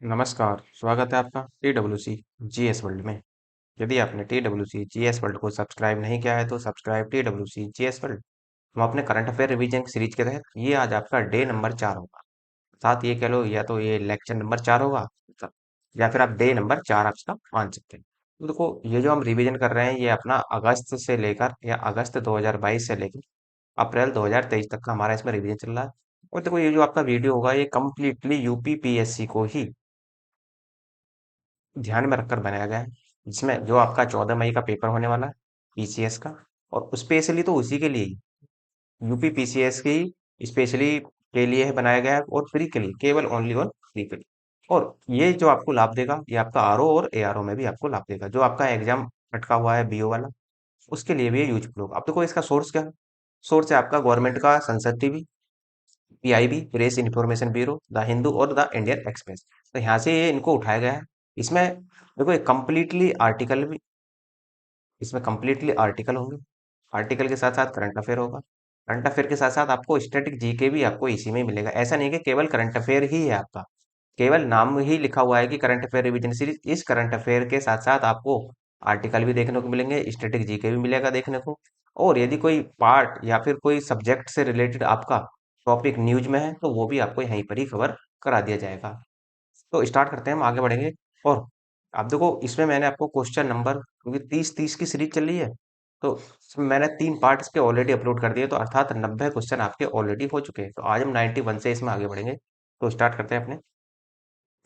नमस्कार, स्वागत है आपका TWC जीएस वर्ल्ड में। यदि आपने TWC जीएस वर्ल्ड को सब्सक्राइब नहीं किया है तो सब्सक्राइब TWC जीएस वर्ल्ड। हम अपने करंट अफेयर रिवीजन सीरीज के तहत ये आज आपका डे नंबर 4 होगा। साथ ये कह लो या तो ये लेक्चर नंबर 4 होगा मतलब, या फिर आप डे नंबर 4 आप इसका मान सकते हैं। तो देखो ये जो हम रिवीजन कर रहे हैं ये अपना अगस्त से लेकर या अगस्त 2022 से लेकर अप्रैल 2023 तक का हमारा इसमें रिवीजन चल रहा है। और देखो ये जो आपका वीडियो होगा ये कम्प्लीटली यूपी को ही ध्यान में रखकर बनाया गया है, जिसमें जो आपका 14 मई का पेपर होने वाला है पीसीएस का, और स्पेशली तो उसी के लिए यूपी पीसीएस की स्पेशली के लिए है बनाया गया है, और फ्री के लिए केवल ओनली और फ्री के लिए। और ये जो आपको लाभ देगा ये आपका आरओ और एआरओ में भी आपको लाभ देगा। जो आपका एग्जाम अटका हुआ है बीओ वाला उसके लिए भी ये यूजफुल होगा। अब देखो इसका सोर्स क्या है। सोर्स है आपका गवर्नमेंट का संसद TV, PIB press information bureau, the Hindu और द इंडियन एक्सप्रेस। तो यहाँ से ये इनको उठाया गया है। इसमें देखो ये कंप्लीटली आर्टिकल भी, इसमें कंप्लीटली आर्टिकल होंगे। आर्टिकल के साथ साथ करंट अफेयर होगा। करंट अफेयर के साथ साथ आपको स्टैटिक जीके भी आपको इसी में ही मिलेगा। ऐसा नहीं है कि केवल करंट अफेयर ही है आपका, केवल नाम ही लिखा हुआ है कि करंट अफेयर रिवीजन सीरीज। इस करंट अफेयर के साथ साथ आपको आर्टिकल भी देखने को मिलेंगे, स्टैटिक जीके भी मिलेगा देखने को। और यदि कोई पार्ट या फिर कोई सब्जेक्ट से रिलेटेड आपका टॉपिक न्यूज में है तो वो भी आपको यहीं पर ही कवर करा दिया जाएगा। तो स्टार्ट करते हैं, हम आगे बढ़ेंगे। और आप देखो इसमें मैंने आपको क्वेश्चन नंबर, क्योंकि 30-30 की सीरीज चल रही है, तो इसमें मैंने 3 पार्ट इसके ऑलरेडी अपलोड कर दिए, तो अर्थात 90 क्वेश्चन आपके ऑलरेडी हो चुके हैं। तो आज हम 91 से इसमें आगे बढ़ेंगे। तो स्टार्ट करते हैं अपने।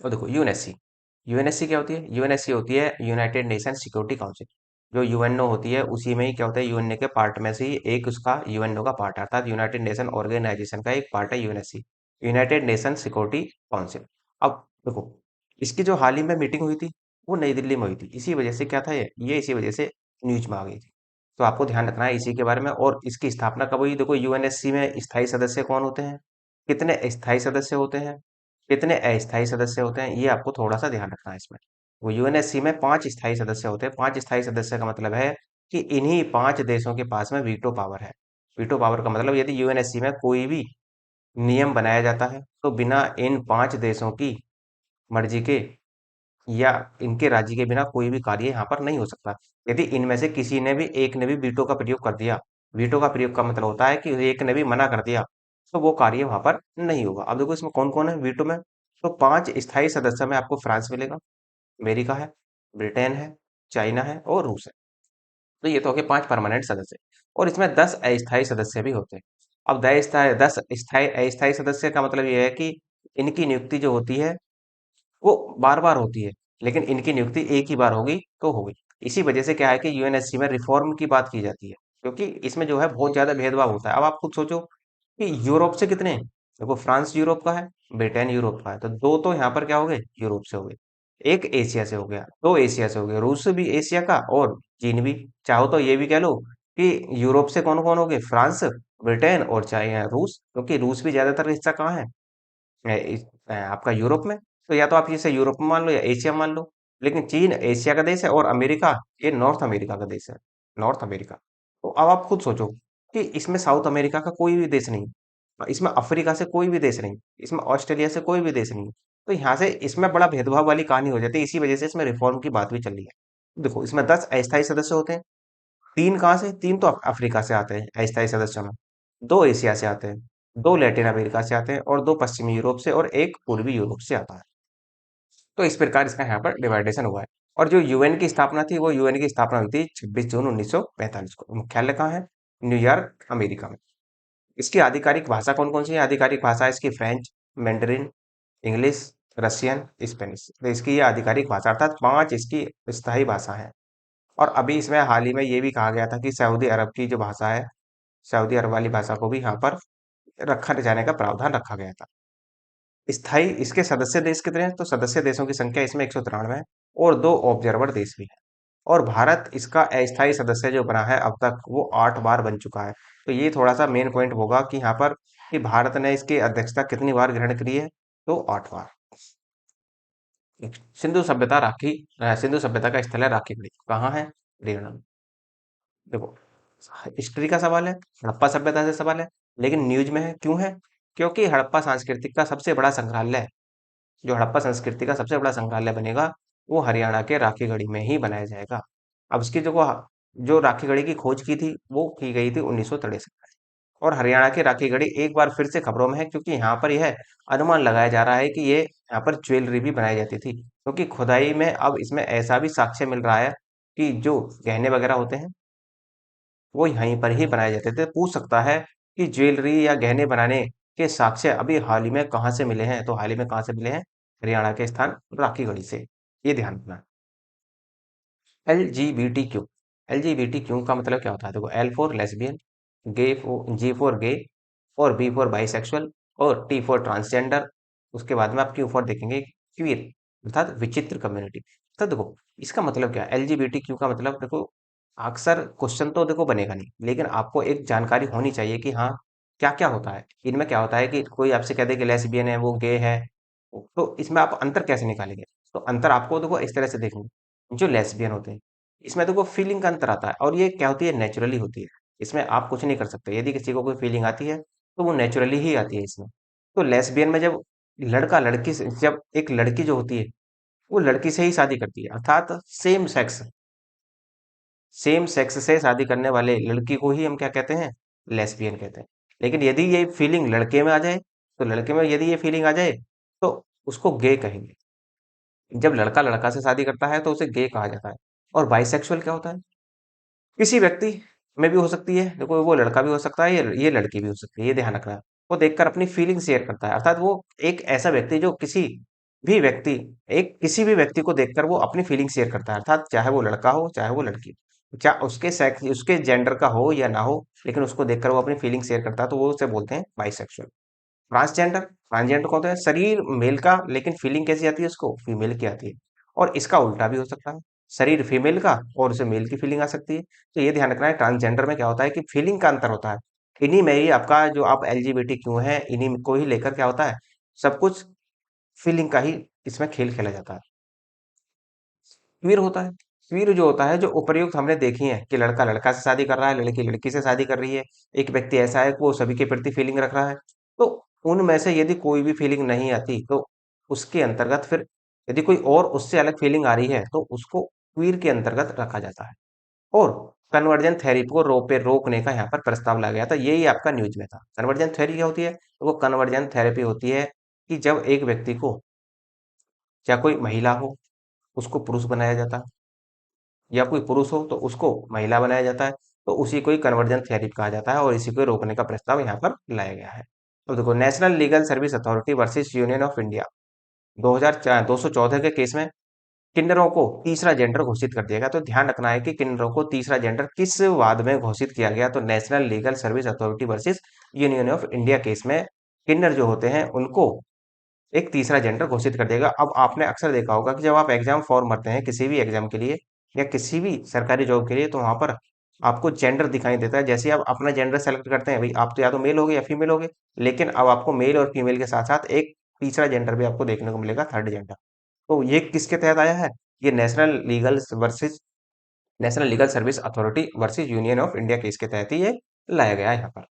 तो देखो यूएनएससी, यूएनएससी क्या होती है। यूएनएससी होती है यूनाइटेड नेशन सिक्योरिटी काउंसिल। जो यूएनओ होती है उसी में ही क्या होता है, यूएनए के पार्ट में से ही एक उसका यूएनओ का पार्ट है, अर्थात यूनाइटेड नेशन ऑर्गेनाइजेशन का एक पार्ट है UNSC, United nation security council. अब देखो इसकी जो हाल ही में मीटिंग हुई थी वो नई दिल्ली में हुई थी। इसी वजह से क्या था ये इसी वजह से न्यूज में आ गई थी। तो आपको ध्यान रखना है इसी के बारे में। और इसकी स्थापना कब हुई। देखो यूएनएससी में स्थायी सदस्य कौन होते हैं, कितने स्थायी सदस्य होते हैं, कितने अस्थायी सदस्य होते हैं, ये आपको थोड़ा सा ध्यान रखना है इसमें। वो यूएनएससी में 5 स्थायी सदस्य होते हैं। 5 स्थायी सदस्य का मतलब है कि इन्हीं 5 देशों के पास में वीटो पावर है। वीटो पावर का मतलब यदि यूएनएससी में कोई भी नियम बनाया जाता है तो बिना इन 5 देशों की मर्जी के या इनके राज्य के बिना कोई भी कार्य यहाँ पर नहीं हो सकता। यदि इनमें से किसी ने भी एक ने भी वीटो का प्रयोग कर दिया, वीटो का प्रयोग का मतलब होता है कि एक ने भी मना कर दिया, तो वो कार्य वहां पर नहीं होगा। अब देखो इसमें कौन कौन है वीटो में। तो 5 स्थायी सदस्य में आपको फ्रांस मिलेगा, अमेरिका है, ब्रिटेन है, चाइना है और रूस है। तो ये तो हो गए 5 परमानेंट सदस्य। और इसमें 10 अस्थायी सदस्य भी होते हैं। अब 10 स्थायी अस्थायी सदस्य का मतलब ये है कि इनकी नियुक्ति जो होती है वो बार बार होती है, लेकिन इनकी नियुक्ति एक ही बार होगी तो होगी। इसी वजह से क्या है कि यूएनएससी में रिफॉर्म की बात की जाती है, क्योंकि इसमें जो है बहुत ज्यादा भेदभाव होता है। अब आप खुद सोचो कि यूरोप से कितने हैं। देखो फ्रांस यूरोप का है, ब्रिटेन यूरोप का है, तो दो तो यहाँ पर क्या हो गए यूरोप से हो गए, एक एशिया से हो गया, दो एशिया से हो गए, रूस भी एशिया का और चीन भी। चाहो तो ये भी कह लो कि यूरोप से कौन कौन हो गए, फ्रांस, ब्रिटेन और चाइना, रूस, क्योंकि रूस भी ज्यादातर हिस्सा कहाँ है, आपका यूरोप में। तो या तो आप इसे यूरोप में मान लो या एशिया मान लो। लेकिन चीन एशिया का देश है और अमेरिका ये नॉर्थ अमेरिका का देश है, नॉर्थ अमेरिका। तो अब आप खुद सोचो कि इसमें साउथ अमेरिका का कोई भी देश नहीं, इसमें अफ्रीका से कोई भी देश नहीं, इसमें ऑस्ट्रेलिया से कोई भी देश नहीं। तो यहाँ से इसमें बड़ा भेदभाव वाली कहानी हो जाती है। इसी वजह से इसमें रिफॉर्म की बात भी चल रही है। देखो इसमें 10 अस्थायी सदस्य होते हैं। 3 कहाँ से, 3 तो अफ्रीका से आते हैं अस्थायी सदस्यों में, 2 एशिया से आते हैं, 2 लैटिन अमेरिका से आते हैं और 2 पश्चिमी यूरोप से और एक पूर्वी यूरोप से आता है। तो इस प्रकार इसका यहाँ पर डिवाइडेशन हुआ है। और जो यूएन की स्थापना थी वो यूएन की स्थापना हुई थी 26 जून 1945 को। मुख्यालय कहाँ है, न्यूयॉर्क अमेरिका में। इसकी आधिकारिक भाषा कौन कौन सी है। आधिकारिक भाषा इसकी French, Mandarin, English, Russian, Spanish. तो इसकी ये आधिकारिक भाषा, अर्थात 5 इसकी स्थायी भाषा है। और अभी इसमें हाल ही में ये भी कहा गया था कि सऊदी अरब की जो भाषा है, सऊदी अरब वाली भाषा को भी यहाँ पर रखा जाने का प्रावधान रखा गया था। स्थायी इसके सदस्य देश कितने हैं, तो सदस्य देशों की संख्या इसमें 193 है और 2 ऑब्जर्वर देश भी हैं। और भारत इसका अस्थायी सदस्य जो बना है अब तक वो 8 बार बन चुका है। तो ये थोड़ा सा मेन पॉइंट होगा कि यहाँ पर कि भारत ने इसकी अध्यक्षता कितनी बार ग्रहण करी है, तो 8 बार। सिंधु सभ्यता राखी, सिंधु सभ्यता का स्थल है राखी गढ़ी, कहाँ है, हरियाणा में। देखो हिस्ट्री का सवाल है, हड़प्पा सभ्यता से सवाल है, लेकिन न्यूज में है, क्यों है, क्योंकि हड़प्पा सांस्कृतिक का सबसे बड़ा संग्रहालय है। जो हड़प्पा संस्कृति का सबसे बड़ा संग्रहालय बनेगा वो हरियाणा के राखीगढ़ी में ही बनाया जाएगा। अब उसकी जो राखीगढ़ी की खोज की थी वो की गई थी 1963 में। और हरियाणा की राखीगढ़ी एक बार फिर से खबरों में है, क्योंकि यहाँ पर यह अनुमान लगाया जा रहा है कि ये यहाँ पर ज्वेलरी भी बनाई जाती थी, क्योंकि खुदाई में अब इसमें ऐसा भी साक्ष्य मिल रहा है कि जो गहने वगैरह होते हैं वो यहीं पर ही बनाए जाते थे। पूछ सकता है कि ज्वेलरी या गहने बनाने के साक्ष्य अभी हाल ही में कहाँ से मिले हैं, तो हाल ही में कहाँ से मिले हैं? हरियाणा के स्थान राखीगढ़ी से। ये ध्यान रखना। LGBTQ, LGBTQ का मतलब क्या होता है? देखो, L for lesbian, G for gay, और B फॉर बाइसेक्सुअल, और T फॉर ट्रांसजेंडर। उसके बाद में आप Q फॉर देखेंगे क्वीर, अर्थात विचित्र कम्युनिटी। तो देखो इसका मतलब क्या है? LGBTQ का मतलब देखो, अक्सर क्वेश्चन तो देखो बनेगा नहीं, लेकिन आपको एक जानकारी होनी चाहिए कि हाँ क्या क्या होता है इनमें। क्या होता है कि कोई आपसे कह दे कि लेस्बियन है, वो गे है, तो इसमें आप अंतर कैसे निकालेंगे? तो अंतर आपको देखो इस तरह से देखेंगे। जो लेस्बियन होते हैं इसमें देखो फीलिंग का अंतर आता है, और ये क्या होती है? नेचुरली होती है। इसमें आप कुछ नहीं कर सकते। यदि किसी को कोई फीलिंग आती है तो वो नेचुरली ही आती है इसमें। तो लेस्बियन में जब लड़का लड़की से, जब एक लड़की जो होती है वो लड़की से ही शादी करती है, अर्थात सेम सेक्स से शादी करने वाले लड़की को ही हम क्या कहते हैं? लेस्बियन कहते हैं। लेकिन यदि ये फीलिंग लड़के में आ जाए, तो लड़के में यदि ये फीलिंग आ जाए तो उसको गे कहेंगे। जब लड़का लड़का से शादी करता है तो उसे गे कहा जाता है। और बाइसेक्सुअल क्या होता है? किसी व्यक्ति में भी हो सकती है, देखो वो लड़का भी हो सकता है, ये लड़की भी हो सकती है, ये ध्यान रखना है। वो देखकर अपनी फीलिंग शेयर करता है, अर्थात वो एक ऐसा व्यक्ति जो भी व्यक्ति किसी भी व्यक्ति को देखकर वो अपनी फीलिंग शेयर करता है, अर्थात चाहे वो लड़का हो चाहे वो लड़की, चाहे उसके सेक्स उसके जेंडर का हो या ना हो, लेकिन उसको देखकर वो अपनी फीलिंग शेयर करता है, तो वो उसे बोलते हैं बाइसेक्सुअल। ट्रांसजेंडर, ट्रांसजेंडर कौन होता है? शरीर मेल का लेकिन फीलिंग कैसी आती है उसको? फीमेल की आती है। और इसका उल्टा भी हो सकता है, शरीर फीमेल का और उसे मेल की फीलिंग आ सकती है। तो ये ध्यान रखना है, ट्रांसजेंडर में क्या होता है कि फीलिंग का अंतर होता है। इन्हीं में ही आपका जो आप एलजीबीटी क्यों है, इन्हीं को ही लेकर क्या होता है? सब कुछ फीलिंग का ही इसमें खेल खेला जाता है। क्वीर होता है, क्वीर जो होता है, जो उपर्युक्त हमने देखी है कि लड़का लड़का से शादी कर रहा है, लड़की लड़की से शादी कर रही है, एक व्यक्ति ऐसा है कि वो सभी के प्रति फीलिंग रख रहा है, तो उनमें से यदि कोई भी फीलिंग नहीं आती तो उसके अंतर्गत फिर, यदि कोई और उससे अलग फीलिंग आ रही है तो उसको क्वीर के अंतर्गत रखा जाता है। और कन्वर्जन थेरेपी को रोकने का यहाँ पर प्रस्ताव लाया गया था, यही आपका न्यूज में था। कन्वर्जन थेरेपी क्या होती है? तो वो कन्वर्जन थेरेपी होती है कि जब एक व्यक्ति को, चाहे कोई महिला हो, उसको पुरुष बनाया जाता है, या कोई पुरुष हो तो उसको महिला बनाया जाता है, तो उसी को ही कन्वर्जन थेरेपी कहा जाता है, और इसी को रोकने का प्रस्ताव यहाँ पर लाया गया है। तो देखो, national legal service authority versus union of India 214 के केस में किन्नरों को तीसरा जेंडर घोषित कर दिया गया। तो ध्यान रखना है कि किन्नरों को तीसरा जेंडर किस वाद में घोषित किया गया? तो national legal service authority versus union of India case में किन्नर जो होते हैं उनको एक तीसरा जेंडर घोषित कर देगा। अब आपने अक्सर देखा होगा कि जब आप एग्जाम फॉर्म भरते हैं किसी भी एग्जाम के लिए या किसी भी सरकारी जॉब के लिए, तो वहां पर आपको जेंडर दिखाई देता है। जैसे ही आप अपना जेंडर सेलेक्ट करते हैं, भाई आप तो या तो मेल होगे या फीमेल होगे, लेकिन अब आपको मेल और फीमेल के साथ साथ एक तीसरा जेंडर भी आपको देखने को मिलेगा, थर्ड जेंडर। तो ये किसके तहत आया है? ये national legal service authority versus union of India case के तहत ही ये लाया गया है यहाँ पर।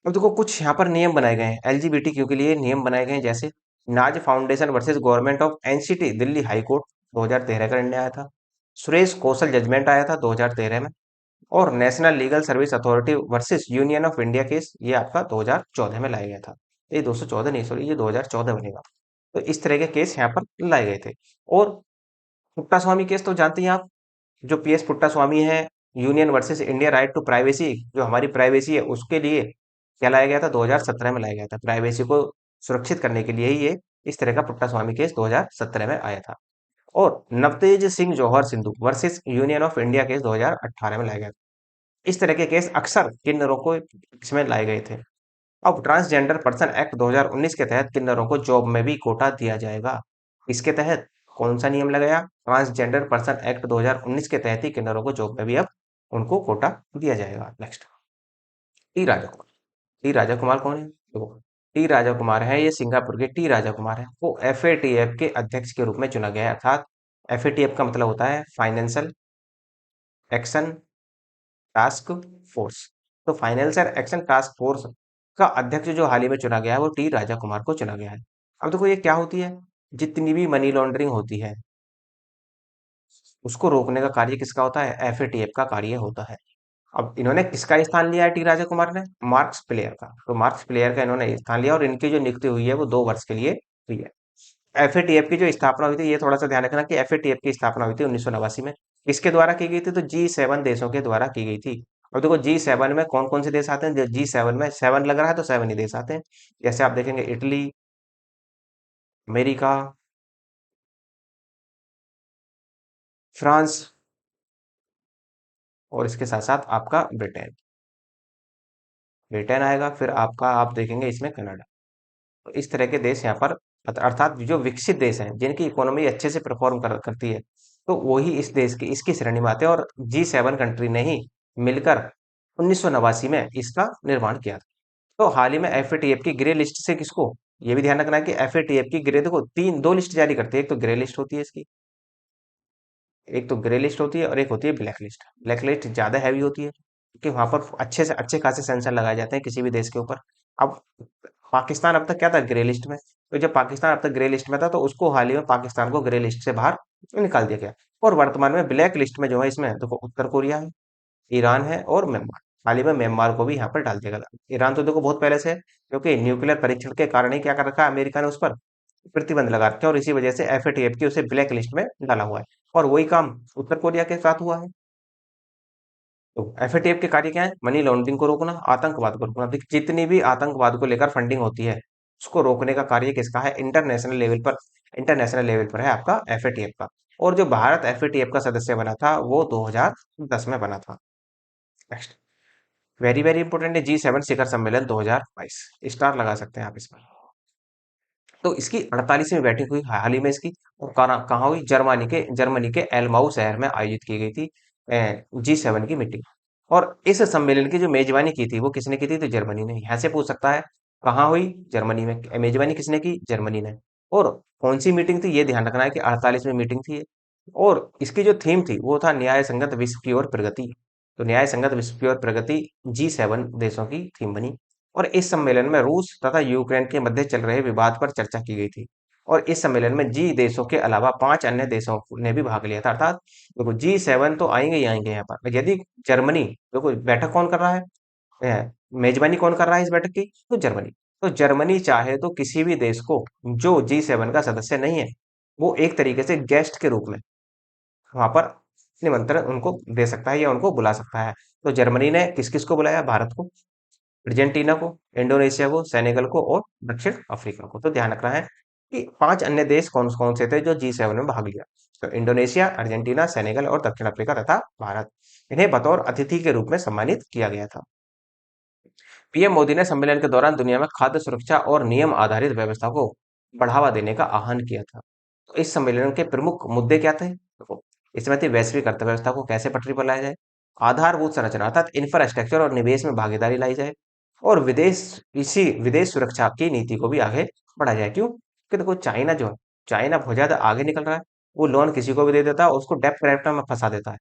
अब देखो कुछ यहाँ पर नियम बनाए गए हैं एलजीबीटीक्यू के लिए, नियम बनाए गए हैं, जैसे नाज foundation versus government of NCT Delhi high court 2013 का निर्णय आया था। सुरेश कौशल जजमेंट आया था 2013 में। और national legal service authority versus union of India case ये आपका 2014 में लाया गया था। ये 214 नहीं, सॉरी, ये 2014 बनेगा। तो इस तरह के केस यहाँ पर लाए गए थे। और पुट्टा स्वामी केस तो जानते हैं आप, जो पीएस पुट्टा स्वामी है, union versus India right to privacy, जो हमारी प्राइवेसी है उसके लिए क्या लाया गया था? 2017 में लाया गया था। प्राइवेसी को सुरक्षित करने के लिए ही ये इस तरह का पुट्टा स्वामी केस 2017 में आया था। और Navtej Singh Johar Sindhu versus union of India case 2018 में लाया गया था। इस तरह के केस अक्सर किन्नरों को इसमें लाए गए थे। अब ट्रांसजेंडर पर्सन एक्ट 2019 के तहत किन्नरों को जॉब में भी कोटा दिया जाएगा। इसके तहत कौन सा नियम लगाया? ट्रांसजेंडर पर्सन एक्ट 2019 के तहत ही किन्नरों को जॉब में भी अब उनको कोटा दिया जाएगा। Next, T Raja Kumar. T Raja Kumar कौन है? देखो, टी राजा कुमार है, ये सिंगापुर के टी राजा कुमार है। वो एफएटीएफ के अध्यक्ष के रूप में चुना गया है, अर्थात एफएटीएफ का मतलब होता है फाइनेंशियल एक्शन टास्क फोर्स। तो फाइनेंशियल एक्शन टास्क फोर्स का अध्यक्ष जो हाल ही में चुना गया है वो टी राजा कुमार को चुना गया है। अब देखो ये क्या होती है? जितनी भी मनी लॉन्ड्रिंग होती है उसको रोकने का कार्य किसका होता है? एफएटीएफ का कार्य होता है। अब इन्होंने किसका स्थान लिया है टी राजा कुमार ने? मार्क्स प्लेयर का। तो मार्क्स प्लेयर का इन्होंने स्थान लिया और इनकी जो नियुक्ति हुई है वो 2 वर्ष के लिए हुई है। एफएटीएफ की जो स्थापना हुई थी, ये थोड़ा सा ध्यान रखना कि एफएटीएफ की स्थापना हुई थी 1989 में। किसके द्वारा की गई थी? तो G7 देशों के द्वारा की गई थी। अब देखो G7 में कौन कौन से देश आते हैं? G7 में 7 लग रहा है तो 7 ही देश आते हैं। जैसे आप देखेंगे इटली, अमेरिका, फ्रांस और इसके साथ साथ आपका ब्रिटेन। ब्रिटेन आएगा, फिर आपका आप देखेंगे इसमें कनाडा। तो इस तरह के देश यहाँ पर अर्थात जो विकसित देश हैं जिनकी इकोनॉमी अच्छे से परफॉर्म करती है, तो वही इस देश की इसकी श्रेणी में आते हैं। और G7 कंट्री ने ही मिलकर 1989 में इसका निर्माण किया था। तो हाल ही में एफएटीएफ की ग्रे लिस्ट से किसको, ये भी ध्यान रखना है कि एफएटीएफ की ग्रे, देखो तीन दो लिस्ट जारी करती है। एक तो ग्रे लिस्ट होती है इसकी, एक तो ग्रे लिस्ट होती है और एक होती है ब्लैक लिस्ट। ब्लैक लिस्ट ज्यादा हैवी होती है क्योंकि वहां पर अच्छे से अच्छे खासे सेंसर लगाए जाते हैं किसी भी देश के ऊपर। अब पाकिस्तान अब तक क्या था? ग्रे लिस्ट में। तो जब पाकिस्तान अब तक ग्रे लिस्ट में था तो उसको हाल ही में पाकिस्तान को ग्रे लिस्ट से बाहर निकाल दिया गया। और वर्तमान में ब्लैक लिस्ट में जो है इसमें देखो उत्तर कोरिया है, ईरान है और म्यांमार। हाल ही में म्यांमार को भी यहाँ पर डाल दिया गया। ईरान तो देखो बहुत पहले से है, क्योंकि न्यूक्लियर परीक्षण के कारण ही क्या कर रखा है अमेरिका ने उस पर प्रतिबंध लगा रखे हैं, और इसी वजह से एफएटीएफ की उसे ब्लैक लिस्ट में डाला हुआ है। और वही काम उत्तर कोरिया के साथ हुआ है। तो एफएटीएफ के कार्य क्या है? मनी लॉन्ड्रिंग को रोकना, आतंकवाद को रोकना। जितनी भी आतंकवाद को लेकर फंडिंग होती है उसको रोकने का कार्य किसका है? इंटरनेशनल लेवल पर है आपका एफएटीएफ का। और जो भारत एफएटीएफ का सदस्य बना था वो 2010 में बना था। नेक्स्ट, वेरी वेरी इंपोर्टेंट है G7 शिखर सम्मेलन 2022। स्टार लगा सकते हैं आप इस पर। तो इसकी 48वीं बैठक हुई हाल ही में इसकी। और कहाँ हुई? जर्मनी के एलमाउ शहर में आयोजित की गई थी G7 की मीटिंग। और इस सम्मेलन की जो मेजबानी की थी वो किसने की थी? तो जर्मनी ने। यहाँ से पूछ सकता है कहाँ हुई? जर्मनी में। मेजबानी किसने की? जर्मनी ने। और कौन सी मीटिंग थी? ये ध्यान रखना है कि 48वीं मीटिंग थी ये। और इसकी जो थीम थी वो था न्याय संगत विश्व की ओर प्रगति। तो न्याय संगत विश्व की ओर प्रगति G7 देशों की थीम बनी। और इस सम्मेलन में रूस तथा यूक्रेन के मध्य चल रहे विवाद पर चर्चा की गई थी। और इस सम्मेलन में जी देशों के अलावा 5 अन्य देशों ने भी भाग लिया था। अर्थात देखो G7 तो आएंगे ही आएंगे यहाँ पर। यदि जर्मनी, देखो बैठक कौन कर रहा है? मेजबानी कौन कर रहा है इस बैठक की? तो जर्मनी। तो जर्मनी चाहे तो किसी भी देश को जो G7 का सदस्य नहीं है, वो एक तरीके से गेस्ट के रूप में वहां पर निमंत्रण उनको दे सकता है या उनको बुला सकता है। तो जर्मनी ने किस किस को बुलाया? भारत को, अर्जेंटीना को, इंडोनेशिया को, सेनेगल को और दक्षिण अफ्रीका को। तो ध्यान रखना है कि 5 अन्य देश कौन कौन से थे जो G7 में भाग लिया। तो इंडोनेशिया, अर्जेंटीना, सेनेगल और दक्षिण अफ्रीका तथा भारत। इन्हें बतौर अतिथि के रूप में सम्मानित किया गया था। पीएम मोदी ने सम्मेलन के दौरान दुनिया में खाद्य सुरक्षा और नियम आधारित व्यवस्था को बढ़ावा देने का आह्वान किया था। तो इस सम्मेलन के प्रमुख मुद्दे क्या थे? देखो, इसमें थी वैश्विक अर्थव्यवस्था को कैसे पटरी पर लाया जाए, आधारभूत संरचना अर्थात इंफ्रास्ट्रक्चर और निवेश में भागीदारी लाई जाए, और विदेश सुरक्षा की नीति को भी आगे बढ़ाया जाए। क्यों? कि देखो चाइना जो है, चाइना बहुत ज्यादा आगे निकल रहा है। वो लोन किसी को भी दे देता है और उसको डेप्ट ट्रैप में फंसा देता है,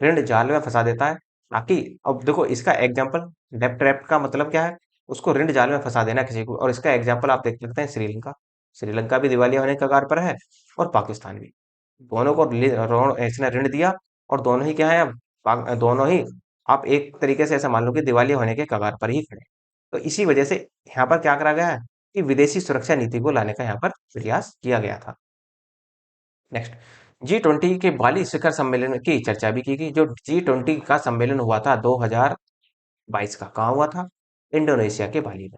ऋण जाल में फंसा देता है। ताकि अब देखो इसका एग्जाम्पल, डेप्ट ट्रैप का मतलब क्या है? उसको ऋण जाल में फंसा देना किसी को। और इसका एग्जाम्पल आप देख सकते हैं श्रीलंका। श्रीलंका भी दिवालिया होने के कगार पर है और पाकिस्तान भी। दोनों को इसने ऋण दिया और दोनों ही क्या है अब? दोनों ही आप एक तरीके से ऐसा मान लो कि दिवालिया होने के कगार पर ही खड़े। तो इसी वजह से यहाँ पर क्या करा गया है कि विदेशी सुरक्षा नीति को लाने का यहाँ पर प्रयास किया गया था। नेक्स्ट, G20 के बाली शिखर सम्मेलन की चर्चा भी की गई। जो G20 का सम्मेलन हुआ था 2022 का, कहाँ हुआ था? इंडोनेशिया के बाली में।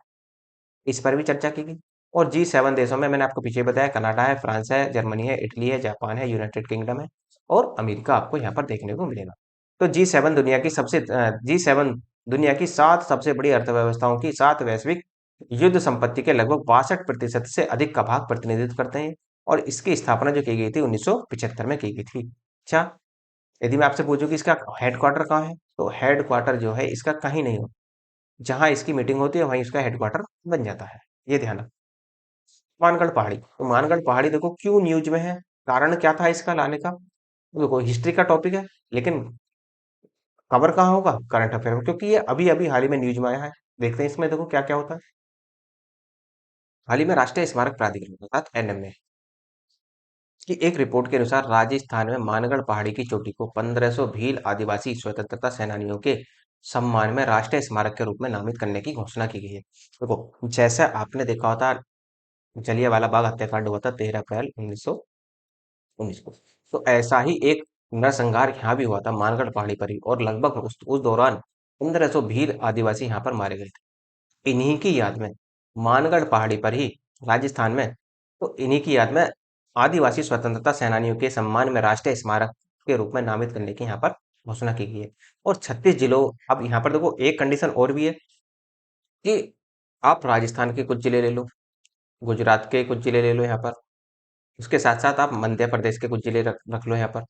इस पर भी चर्चा की गई। और G7 देशों में मैंने आपको पीछे बताया कनाडा है, फ्रांस है, जर्मनी है, इटली है, जापान है, यूनाइटेड किंगडम है और अमेरिका आपको यहाँ पर देखने को मिलेगा। तो G7 दुनिया की 7 सबसे बड़ी अर्थव्यवस्थाओं की 7 वैश्विक युद्ध संपत्ति के लगभग 62% से अधिक का भाग प्रतिनिधित्व करते हैं। और इसकी स्थापना जो की गई थी 1975 में की गई थी। अच्छा, यदि मैं आपसे पूछूं कि इसका हेडक्वार्टर कहाँ है, तो हेडक्वार्टर जो है इसका कहीं नहीं हो, जहां इसकी मीटिंग होती है वहीं इसका हेडक्वार्टर बन जाता है। ये ध्यान रखना। मानगढ़ पहाड़ी, तो मानगढ़ पहाड़ी देखो क्यों न्यूज में है, कारण क्या था इसका लाने का? तो देखो हिस्ट्री का टॉपिक है, लेकिन कवर कहाँ होगा? करंट अफेयर में, क्योंकि ये अभी अभी हाल ही में न्यूज में आया है। देखते हैं इसमें देखो क्या क्या होता है। हाल ही में राष्ट्रीय स्मारक प्राधिकरण अर्थात एनएमए कि एक रिपोर्ट के अनुसार राजस्थान में मानगढ़ पहाड़ी की चोटी को 1500 भील आदिवासी स्वतंत्रता सेनानियों के सम्मान में राष्ट्रीय स्मारक के रूप में नामित करने की घोषणा की गई है। देखो, जैसा आपने देखा होता, जलियांवाला बाग हत्याकांड हुआ था 13 अप्रैल 1919 को, तो ऐसा ही एक नरसंहार यहाँ भी हुआ था मानगढ़ पहाड़ी पर ही, और लगभग उस दौरान 1500 भील आदिवासी यहाँ पर मारे गए थे। इन्हीं की याद में मानगढ़ पहाड़ी पर ही राजस्थान में, तो इन्हीं की याद में आदिवासी स्वतंत्रता सेनानियों के सम्मान में राष्ट्रीय स्मारक के रूप में नामित करने की यहाँ पर घोषणा की गई है। और 36 जिलों, अब यहाँ पर देखो एक कंडीशन और भी है कि आप राजस्थान के कुछ जिले ले लो, गुजरात के कुछ जिले ले लो यहाँ पर, उसके साथ साथ आप मध्य प्रदेश के कुछ जिले रख रख लो यहाँ पर।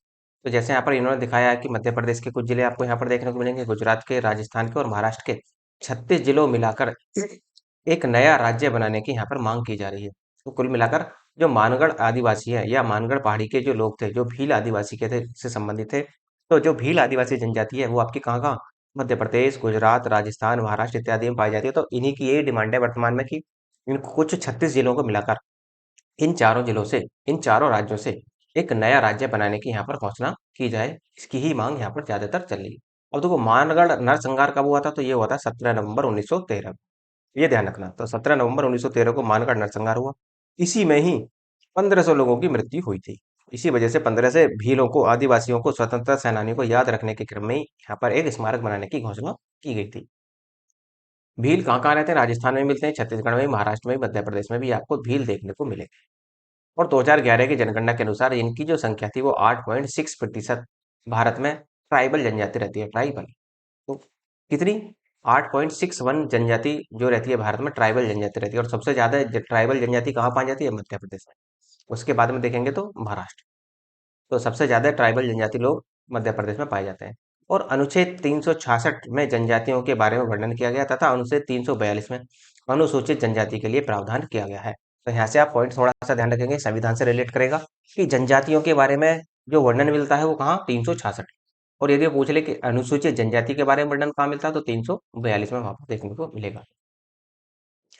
तो जैसे यहाँ पर इन्होंने दिखाया है कि मध्य प्रदेश के कुछ जिले आपको यहाँ पर देखने को मिलेंगे, गुजरात के, राजस्थान के और महाराष्ट्र के 36 जिलों मिलाकर एक नया राज्य बनाने की यहाँ पर मांग की जा रही है। तो कुल मिलाकर जो मानगढ़ आदिवासी है या मानगढ़ पहाड़ी के जो लोग थे, जो भील आदिवासी के थे, से संबंधित थे, तो जो भील आदिवासी जनजाति है वो आपकी कहाँ कहाँ, मध्य प्रदेश, गुजरात, राजस्थान, महाराष्ट्र इत्यादि में पाई जाती है। तो इन्हीं की यही डिमांड है वर्तमान में कि इन कुछ 36 जिलों को मिलाकर इन चारों जिलों से, इन चारों राज्यों से एक नया राज्य बनाने की यहाँ पर घोषणा की जाए। इसकी ही मांग यहाँ पर ज्यादातर चल रही है। अब देखो, मानगढ़ नरसंहार कब हुआ था, तो ये हुआ था 17 नवंबर 1913, ये ध्यान रखना। तो 17 नवंबर 1913 को मानगढ़ नरसंहार हुआ। इसी में ही 1500 लोगों की मृत्यु हुई थी। इसी वजह से 15 से भीलों को, आदिवासियों को, स्वतंत्रता सेनानियों को याद रखने के क्रम में ही यहाँ पर एक स्मारक बनाने की घोषणा की गई थी। भील कहाँ कहाँ रहते हैं, राजस्थान में मिलते हैं, छत्तीसगढ़ में, महाराष्ट्र में, मध्य प्रदेश में भी आपको भील देखने को मिले। और 2011 की जनगणना के अनुसार इनकी जो संख्या थी वो 8.6% भारत में ट्राइबल जनजाति रहती है, ट्राइबल। तो कितनी, 8.61 जनजाति जो रहती है भारत में, ट्राइबल जनजाति रहती है। और सबसे ज्यादा ट्राइबल जनजाति कहाँ पाई जाती है, मध्य प्रदेश में। उसके बाद में देखेंगे तो महाराष्ट्र। तो सबसे ज्यादा ट्राइबल जनजाति लोग मध्य प्रदेश में पाए जाते हैं। और अनुच्छेद 366 में जनजातियों के बारे में वर्णन किया गया तथा अनुच्छेद 342 में अनुसूचित जनजाति के लिए प्रावधान किया गया है। तो यहाँ से आप पॉइंट थोड़ा सा ध्यान रखेंगे, संविधान से रिलेट करेगा कि जनजातियों के बारे में जो वर्णन मिलता है वो कहाँ, 366। और यदि पूछ ले कि अनुसूचित जनजाति के बारे में वर्णन कहाँ मिलता है, तो 342 में वहां पर देखने को मिलेगा।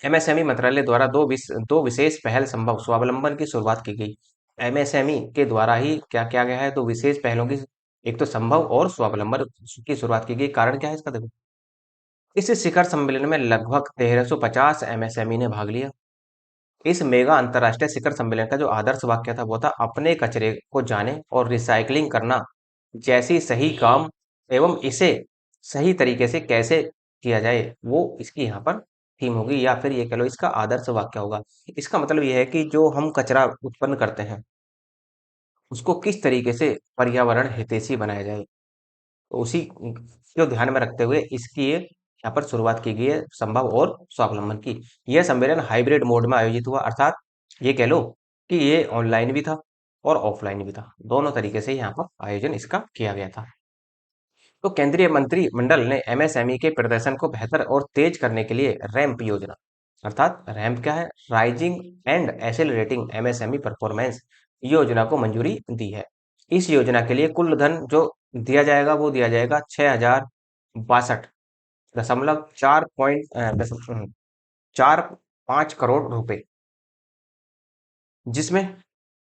एमएसएमई मंत्रालय द्वारा दो विशेष पहल संभव स्वावलंबन की शुरुआत की गई। एमएसएमई के द्वारा ही क्या किया गया है, दो विशेष पहलों की, एक तो संभव और स्वावलंबन की शुरुआत की गई। कारण क्या है इसका, देखो, इस शिखर सम्मेलन में लगभग 1350 एमएसएमई ने भाग लिया। इस मेगा अंतरराष्ट्रीय शिखर सम्मेलन का जो आदर्श वाक्य था वो था, अपने कचरे को जाने और रिसाइकलिंग करना जैसी सही काम एवं इसे सही तरीके से कैसे किया जाए, वो इसकी यहाँ पर थीम होगी, या फिर ये कह लो इसका आदर्श वाक्य होगा। इसका मतलब ये है कि जो हम कचरा उत्पन्न करते हैं उसको किस तरीके से पर्यावरण हितैषी बनाया जाए। तो उसी को ध्यान में रखते हुए इसकी यहाँ पर शुरुआत की गई है, संभव और स्वावलंबन की। यह सम्मेलन हाइब्रिड मोड में आयोजित हुआ, अर्थात ये कह लो कि ये ऑनलाइन भी था और ऑफलाइन भी था, दोनों तरीके से यहाँ पर आयोजन इसका किया गया था। तो केंद्रीय मंत्रिमंडल ने एमएसएमई के प्रदर्शन को बेहतर और तेज करने के लिए रैंप योजना, अर्थात रैंप क्या है, rising and accelerating MSME performance योजना को मंजूरी दी है। इस योजना के लिए कुल धन जो दिया जाएगा वो दिया जाएगा 6062.4 5 करोड़ रुपए, जिसमें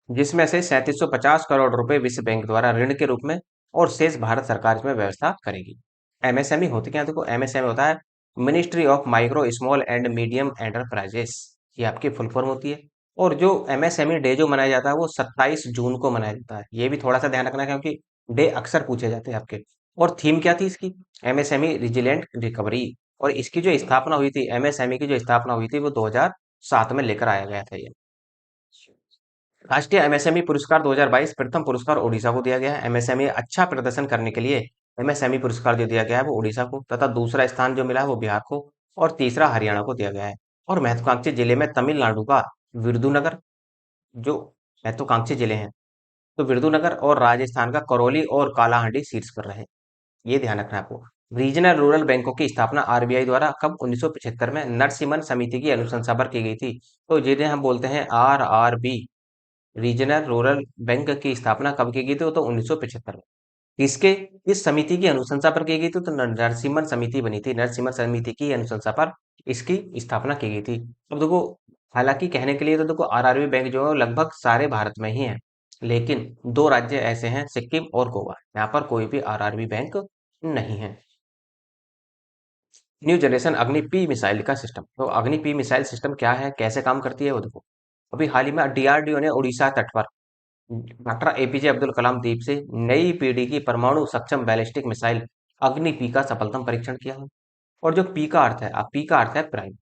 जिसमें से 3750 करोड़ रुपए विश्व बैंक द्वारा ऋण के रूप में और शेष भारत सरकार इसमें व्यवस्था करेगी। एमएसएमई होती क्या है, देखो, एमएसएमई होता है ministry of micro small and medium enterprises, ये आपकी फुल फॉर्म होती है। और जो एमएसएमई डे जो मनाया जाता है वो 27 जून को मनाया जाता है। ये भी थोड़ा सा ध्यान रखना है क्योंकि डे अक्सर पूछे जाते हैं आपके। और थीम क्या थी इसकी, एमएसएमई रिजिलेंट रिकवरी। और इसकी जो स्थापना हुई थी, एमएसएमई की जो स्थापना हुई थी वो 2007 में लेकर आया गया था ये। राष्ट्रीय एमएसएमई पुरस्कार 2022, प्रथम पुरस्कार ओडिशा को दिया गया है। एमएसएमई अच्छा प्रदर्शन करने के लिए एमएसएमई पुरस्कार जो दिया गया है वो ओडिशा को, तथा दूसरा स्थान जो मिला है वो बिहार को, और तीसरा हरियाणा को दिया गया है। और महत्वाकांक्षी जिले में तमिलनाडु का विरुधुनगर, जो महत्वाकांक्षी जिले हैं, तो विरुधुनगर, और राजस्थान का करौली और कालाहांडी शीर्ष पर रहे। ये ध्यान रखना है आपको। रीजनल रूरल बैंकों की स्थापना आरबीआई द्वारा कब, 1975 में नरसिम्हन समिति की अनुशंसा पर की गई थी। तो जिन्हें हम बोलते हैं आरआरबी, रीजनल रूरल बैंक की स्थापना कब की गई थी, तो 1975 में। इसके इस समिति की अनुशंसा पर की गई थी, तो नरसिम्हन समिति बनी थी, नरसिम्हन समिति की अनुशंसा पर इसकी स्थापना की गई थी। अब देखो, हालांकि कहने के लिए तो देखो आरआरबी बैंक जो है लगभग सारे भारत में ही है, लेकिन दो राज्य ऐसे हैं, सिक्किम और गोवा, यहाँ पर कोई भी आरआरबी बैंक नहीं है। न्यू जनरेशन अग्नि पी मिसाइल का सिस्टम, तो अग्नि पी मिसाइल सिस्टम क्या है, कैसे काम करती है, वो देखो। अभी हाल ही में डीआरडीओ ने उड़ीसा तट पर डॉक्टर एपीजे अब्दुल कलाम द्वीप से नई पीढ़ी की परमाणु सक्षम बैलिस्टिक मिसाइल अग्नि पी का सफलतम परीक्षण किया है। और जो पी का अर्थ है, पी का अर्थ है प्राइम।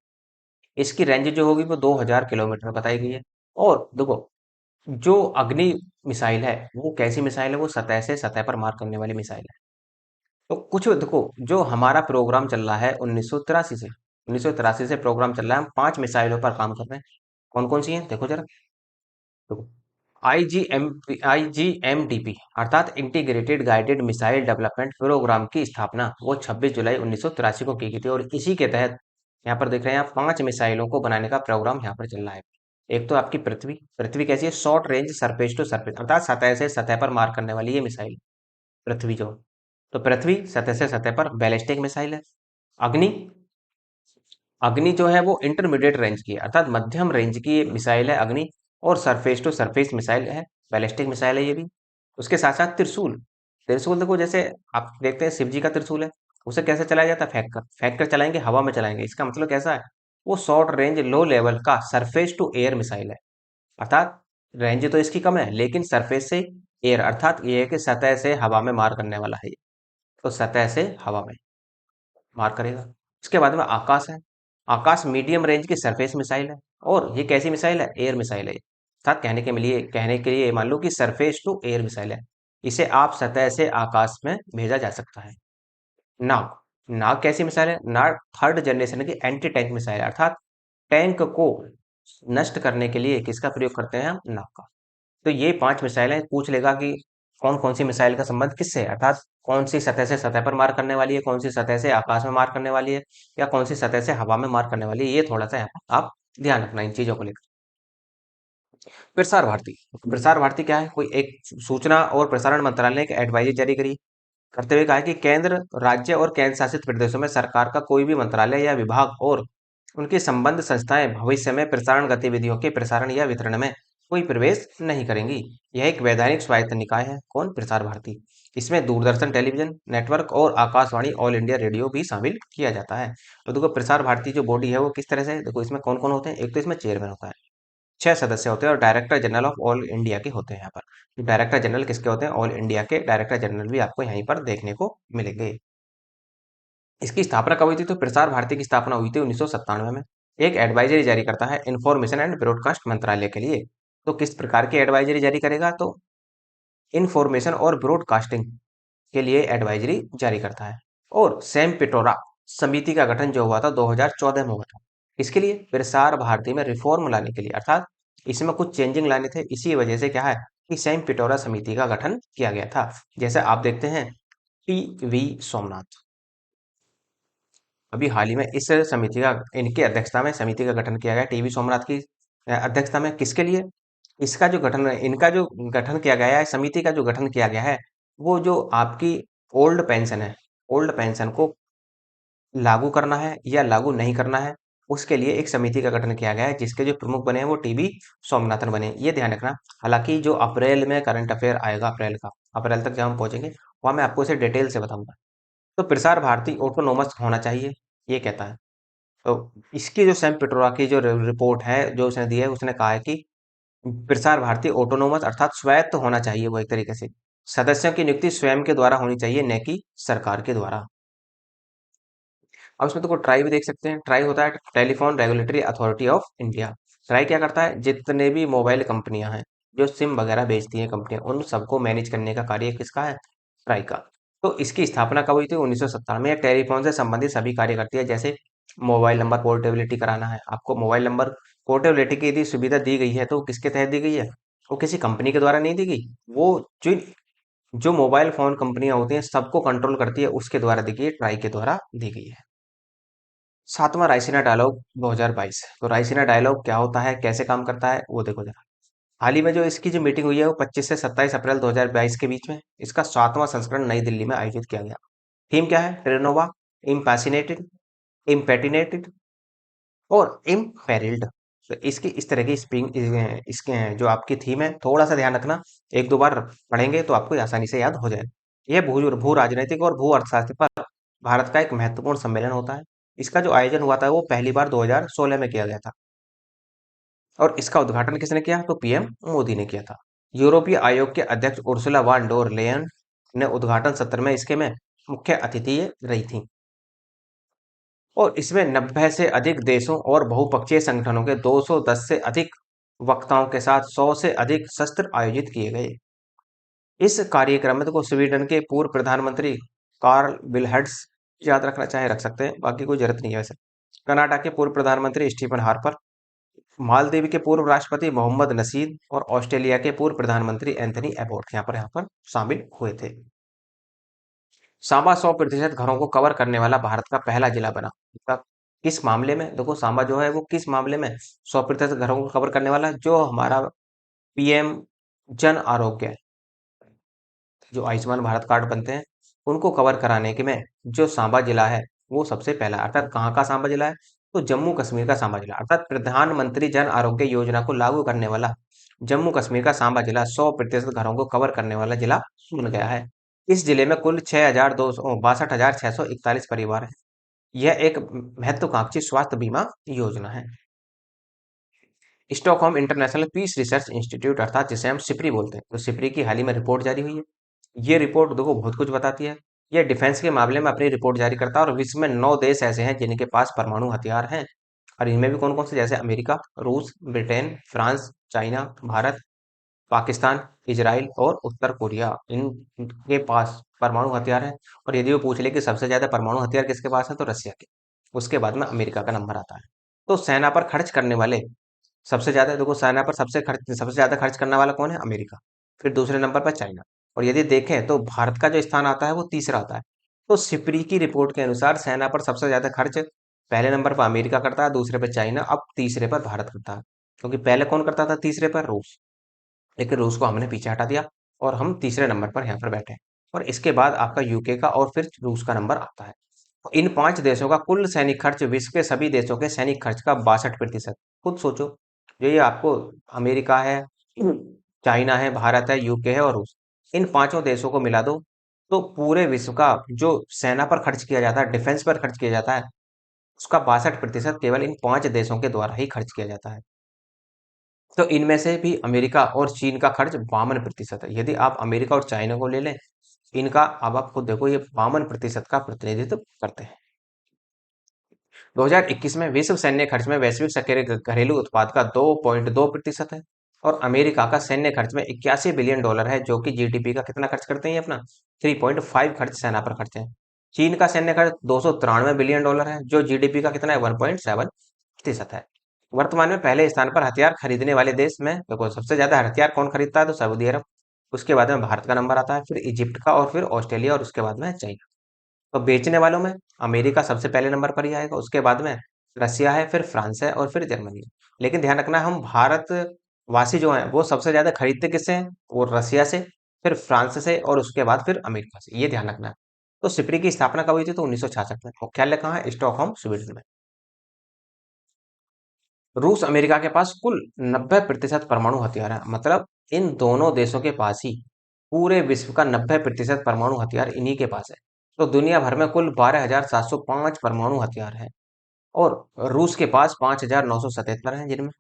इसकी रेंज जो होगी वो 2000 किलोमीटर बताई गई है। और देखो, जो अग्नि मिसाइल है वो कैसी मिसाइल है, वो सतह से सतह पर मार करने वाली मिसाइल है। तो कुछ देखो, जो हमारा प्रोग्राम चल रहा है 1983 से प्रोग्राम चल रहा है, हम 5 मिसाइलों पर काम कर रहे हैं। कौन कौन सी हैं देखो जरा। देखो, आईजीएमडीपी अर्थात integrated guided missile development programme की स्थापना वो 26 जुलाई 1983 को की गई थी। और इसी के तहत यहाँ पर देख रहे हैं आप, 5 मिसाइलों को बनाने का प्रोग्राम यहाँ पर चल रहा है। एक तो आपकी पृथ्वी, पृथ्वी कैसी है, short range surface to surface अर्थात सतह से सतह पर मार करने वाली ये मिसाइल पृथ्वी जो। तो पृथ्वी सतह से सतह पर बैलिस्टिक मिसाइल है। अग्नि, अग्नि जो है वो इंटरमीडिएट रेंज की है अर्थात मध्यम रेंज की मिसाइल है अग्नि। और सरफेस टू सरफेस मिसाइल है, बैलिस्टिक मिसाइल है ये भी। उसके साथ साथ त्रिशूल, त्रिशूल देखो, जैसे आप देखते हैं शिव जी का त्रिशूल है, उसे कैसे चलाया जाता है, फेंक कर चलाएंगे, हवा में चलाएंगे। इसका मतलब कैसा है, वो शॉर्ट रेंज लो लेवल का सरफेस टू एयर मिसाइल है। अर्थात रेंज तो इसकी कम है लेकिन सरफेस से एयर अर्थात ये है कि सतह से हवा में मार करने वाला है ये। तो सतह से हवा में मार करेगा। उसके बाद में आकाश है। आकाश मीडियम रेंज की सरफेस मिसाइल है। और ये कैसी मिसाइल है, एयर मिसाइल है अर्थात कहने के लिए मान लो कि सरफेस टू एयर मिसाइल है। इसे आप सतह से आकाश में भेजा जा सकता है। नाग, नाग कैसी मिसाइल है, नाग थर्ड जनरेशन की एंटी टैंक मिसाइल है अर्थात टैंक को नष्ट करने के लिए किसका प्रयोग करते हैं हम, नाग का। तो ये 5 मिसाइलें पूछ लेगा कि कौन कौन सी मिसाइल का संबंध किससे है, अर्थात कौन सी सतह से सतह पर मार करने वाली है, कौन सी सतह से आकाश में मार करने वाली है, या कौन सी सतह से हवा में मार करने वाली है। ये थोड़ा सा यहाँ पर आप ध्यान रखना इन चीजों को लेकर। प्रसार भारती, प्रसार भारती क्या है, कोई एक सूचना और प्रसारण मंत्रालय ने एक एडवाइजरी जारी करी करते हुए कहा है कि केंद्र, राज्य और केंद्र शासित प्रदेशों में सरकार का कोई भी मंत्रालय या विभाग और उनकी संबद्ध संस्थाएं भविष्य में प्रसारण गतिविधियों के प्रसारण या वितरण में कोई प्रवेश नहीं करेंगी। यह एक वैधानिक स्वायत्त निकाय है, कौन, प्रसार भारती। इसमें दूरदर्शन टेलीविजन नेटवर्क और आकाशवाणी ऑल इंडिया रेडियो भी शामिल किया जाता है। तो देखो, प्रसार भारती जो बॉडी है वो किस तरह से है? देखो, इसमें कौन कौन होते हैं, एक तो इसमें चेयरमैन होता है, 6 सदस्य होते हैं, और director general of all India के होते हैं यहाँ पर। डायरेक्टर जनरल किसके होते हैं, ऑल इंडिया के डायरेक्टर जनरल भी आपको यहीं पर देखने को मिलेंगे। इसकी स्थापना कब हुई थी, तो प्रसार भारती की स्थापना हुई थी 1997 में। एक एडवाइजरी जारी करता है इंफॉर्मेशन एंड ब्रॉडकास्ट मंत्रालय के लिए। तो किस प्रकार की एडवाइजरी जारी करेगा, तो इंफॉर्मेशन और ब्रॉडकास्टिंग के लिए एडवाइजरी जारी करता है। और सैम पिटोरा समिति का गठन जो हुआ था 2014 में हुआ था, इसके लिए प्रसार भारती में रिफॉर्म लाने के लिए अर्थात इसमें कुछ चेंजिंग लाने थे। इसी वजह से क्या है कि सैम पिटोरा समिति का गठन किया गया था। जैसे आप देखते हैं टी सोमनाथ, अभी हाल ही में इस समिति का, इनकी अध्यक्षता में समिति का गठन किया गया, टीवी सोमनाथ की अध्यक्षता में, किसके लिए, इसका जो गठन है, इनका जो गठन किया गया है, समिति का जो गठन किया गया है, वो जो आपकी ओल्ड पेंशन है, ओल्ड पेंशन को लागू करना है या लागू नहीं करना है, उसके लिए एक समिति का गठन किया गया है, जिसके जो प्रमुख बने हैं वो टीवी सोमनाथन बने, ये ध्यान रखना। हालांकि जो अप्रैल में करंट अफेयर आएगा, अप्रैल तक जब हम पहुंचेंगे वहां मैं आपको इसे डिटेल से बताऊंगा। तो प्रसार भारती ऑटोनोमस होना चाहिए, ये कहता है। तो इसकी जो सैम पिट्रोडा की जो रिपोर्ट है जो उसने दी है, उसने कहा है कि प्रसार भारती ऑटोनोमस अर्थात स्वायत्त होना चाहिए वो एक तरीके से। सदस्यों की नियुक्ति स्वयं के द्वारा होनी चाहिए, न कि सरकार के द्वारा। अब इसमें तो ट्राई भी देख सकते हैं। ट्राई होता है telephone regulatory authority of India. Try क्या करता है, जितने भी मोबाइल कंपनियां हैं, जो सिम वगैरह बेचती हैं कंपनियां, उन सबको मैनेज करने का कार्य किसका है, ट्राई का। तो इसकी स्थापना कब हुई थी, 1970 में। टेलीफोन से संबंधित सभी कार्य करती है, जैसे मोबाइल नंबर पोर्टेबिलिटी कराना है, आपको मोबाइल नंबर पोर्टेबिलिटी की यदि सुविधा दी गई है तो किसके तहत दी गई है, वो किसी कंपनी के द्वारा नहीं दी गई, वो जो जो मोबाइल फोन कंपनियां होती हैं सबको कंट्रोल करती है, उसके द्वारा दी गई है, ट्राई के द्वारा दी गई है। सातवां रायसीना डायलॉग 2022। तो रायसीना डायलॉग क्या होता है, कैसे काम करता है, वो देखो जरा। हाल ही में जो इसकी जो मीटिंग हुई है वो 25 से 27 अप्रैल 2022 के बीच में, इसका 7वां संस्करण नई दिल्ली में आयोजित किया गया। थीम क्या है, ट्रेनोवा, इम्पैसिनेटेड, इम्पेटिनेटेड और इम्पेरिल्ड। तो इसकी इस तरह की स्प्रिंग इसके जो आपकी थीम है थोड़ा सा ध्यान रखना, एक दो बार पढ़ेंगे तो आपको आसानी से याद हो जाएगा। यह भू राजनीतिक और भू अर्थशास्त्र पर भारत का एक महत्वपूर्ण सम्मेलन होता है। इसका जो आयोजन हुआ था वो पहली बार 2016 में किया गया था, और इसका उद्घाटन किसने किया तो पीएम मोदी ने किया था। यूरोपीय आयोग के अध्यक्ष उर्सुला वान डोर लेयन ने उद्घाटन सत्र में इसके में मुख्य अतिथि रही थी, और इसमें 90 से अधिक देशों और बहुपक्षीय संगठनों के 210 से अधिक वक्ताओं के साथ 100 से अधिक सत्र आयोजित किए गए। इस कार्यक्रम में तो स्वीडन के पूर्व प्रधानमंत्री कार्ल विलहर्ड्स याद रखना चाहे रख सकते हैं, बाकी कोई जरूरत नहीं है वैसे। कनाडा के पूर्व प्रधानमंत्री स्टीफन हार्पर, मालदीव के पूर्व राष्ट्रपति मोहम्मद नसीद, और ऑस्ट्रेलिया के पूर्व प्रधानमंत्री एंथनी एबोट यहाँ पर शामिल हुए थे। सांबा 100% घरों को कवर करने वाला भारत का पहला जिला बना। इसका किस मामले में, देखो सांबा जो है वो किस मामले में 100% घरों को कवर करने वाला है, जो हमारा पीएम जन आरोग्य, जो आयुष्मान भारत कार्ड बनते हैं उनको कवर कराने के में जो सांबा जिला है वो सबसे पहला, अर्थात कहाँ का सांबा जिला है तो जम्मू कश्मीर का सांबा जिला, अर्थात प्रधानमंत्री जन आरोग्य योजना को लागू करने वाला जम्मू कश्मीर का सांबा जिला 100% घरों को कवर करने वाला जिला बन गया है। इस जिले में कुल 62,62,641 परिवार हैं। यह एक महत्वाकांक्षी स्वास्थ्य बीमा योजना है। Stockholm International Peace Research Institute, अर्थात जिसे हम सिप्री बोलते हैं, तो सिप्री की हाल ही में रिपोर्ट जारी हुई है। ये रिपोर्ट देखो बहुत कुछ बताती है। ये डिफेंस के मामले में अपनी रिपोर्ट जारी करता है, और विश्व में 9 देश ऐसे हैं जिनके पास परमाणु हथियार हैं, और इनमें भी कौन कौन से, जैसे अमेरिका, रूस, Britain, France, China, Bharat, Pakistan, Israel और उत्तर कोरिया, इनके पास परमाणु हथियार हैं। और यदि वो पूछ ले कि सबसे ज्यादा परमाणु हथियार किसके पास है तो रसिया के, उसके बाद में अमेरिका का नंबर आता है। तो सेना पर खर्च करने वाले सबसे ज्यादा, देखो सेना पर सबसे ज्यादा खर्च करने वाला कौन है, अमेरिका, फिर दूसरे नंबर पर चाइना, और यदि देखें तो भारत का जो स्थान आता है वो तीसरा आता है। तो सिप्री की रिपोर्ट के अनुसार सेना पर सबसे ज्यादा खर्च पहले नंबर पर अमेरिका करता है, दूसरे पर चाइना, अब तीसरे पर भारत करता है। क्योंकि पहले कौन करता था तीसरे पर, रूस, लेकिन रूस को हमने पीछे हटा दिया और हम तीसरे नंबर पर यहाँ पर बैठे हैं। और इसके बाद आपका यूके का और फिर रूस का नंबर आता है। तो इन 5 देशों का कुल सैनिक खर्च विश्व के सभी देशों के सैनिक खर्च का 62%। खुद सोचो, जो ये आपको अमेरिका है, चाइना है, भारत है, यूके है और रूस, इन पांचों देशों को मिला दो तो पूरे विश्व का जो सेना पर खर्च किया जाता है, डिफेंस पर खर्च किया जाता है, उसका 62% केवल इन 5 देशों के द्वारा ही खर्च किया जाता है। तो इनमें से भी अमेरिका और चीन का खर्च 52% है। यदि आप अमेरिका और चाइना को ले लें, इनका अब आप खुद देखो ये 52% का प्रतिनिधित्व करते हैं। 2021 में विश्व सैन्य खर्च में वैश्विक सक्रिय घरेलू उत्पाद का 2.2% है, और अमेरिका का सैन्य खर्च में 81 बिलियन डॉलर है, जो कि जीडीपी का कितना खर्च करते हैं ये अपना 3.5 खर्च सेना पर खर्च है। चीन का सैन्य खर्च 293 बिलियन डॉलर है, जो जीडीपी का कितना है 1.7% है। वर्तमान में पहले स्थान पर हथियार खरीदने वाले देश में देखो सबसे ज्यादा हथियार कौन खरीदता है तो सऊदी अरब, उसके बाद में भारत का नंबर आता है, फिर इजिप्ट का, और फिर ऑस्ट्रेलिया, और उसके बाद में चाइना। तो बेचने वालों में अमेरिका सबसे पहले नंबर पर ही आएगा, उसके बाद में रसिया है, फिर फ्रांस है, और फिर जर्मनी है। लेकिन ध्यान रखना हम भारत वासी जो हैं वो सबसे ज्यादा खरीदते किससे हैं, वो रसिया से, फिर फ्रांस से, और उसके बाद फिर अमेरिका से, ये ध्यान रखना है। तो सिप्री की स्थापना कब हुई थी तो 1966 में। मुख्यालय कहाँ है, स्टॉकहोम स्वीडन में। रूस अमेरिका के पास कुल 90% परमाणु हथियार है, मतलब इन दोनों देशों के पास ही पूरे विश्व का 90% परमाणु हथियार इन्हीं के पास है। तो दुनिया भर में कुल 12,705 परमाणु हथियार हैं, और रूस के पास 5,977 हैं जिनमें,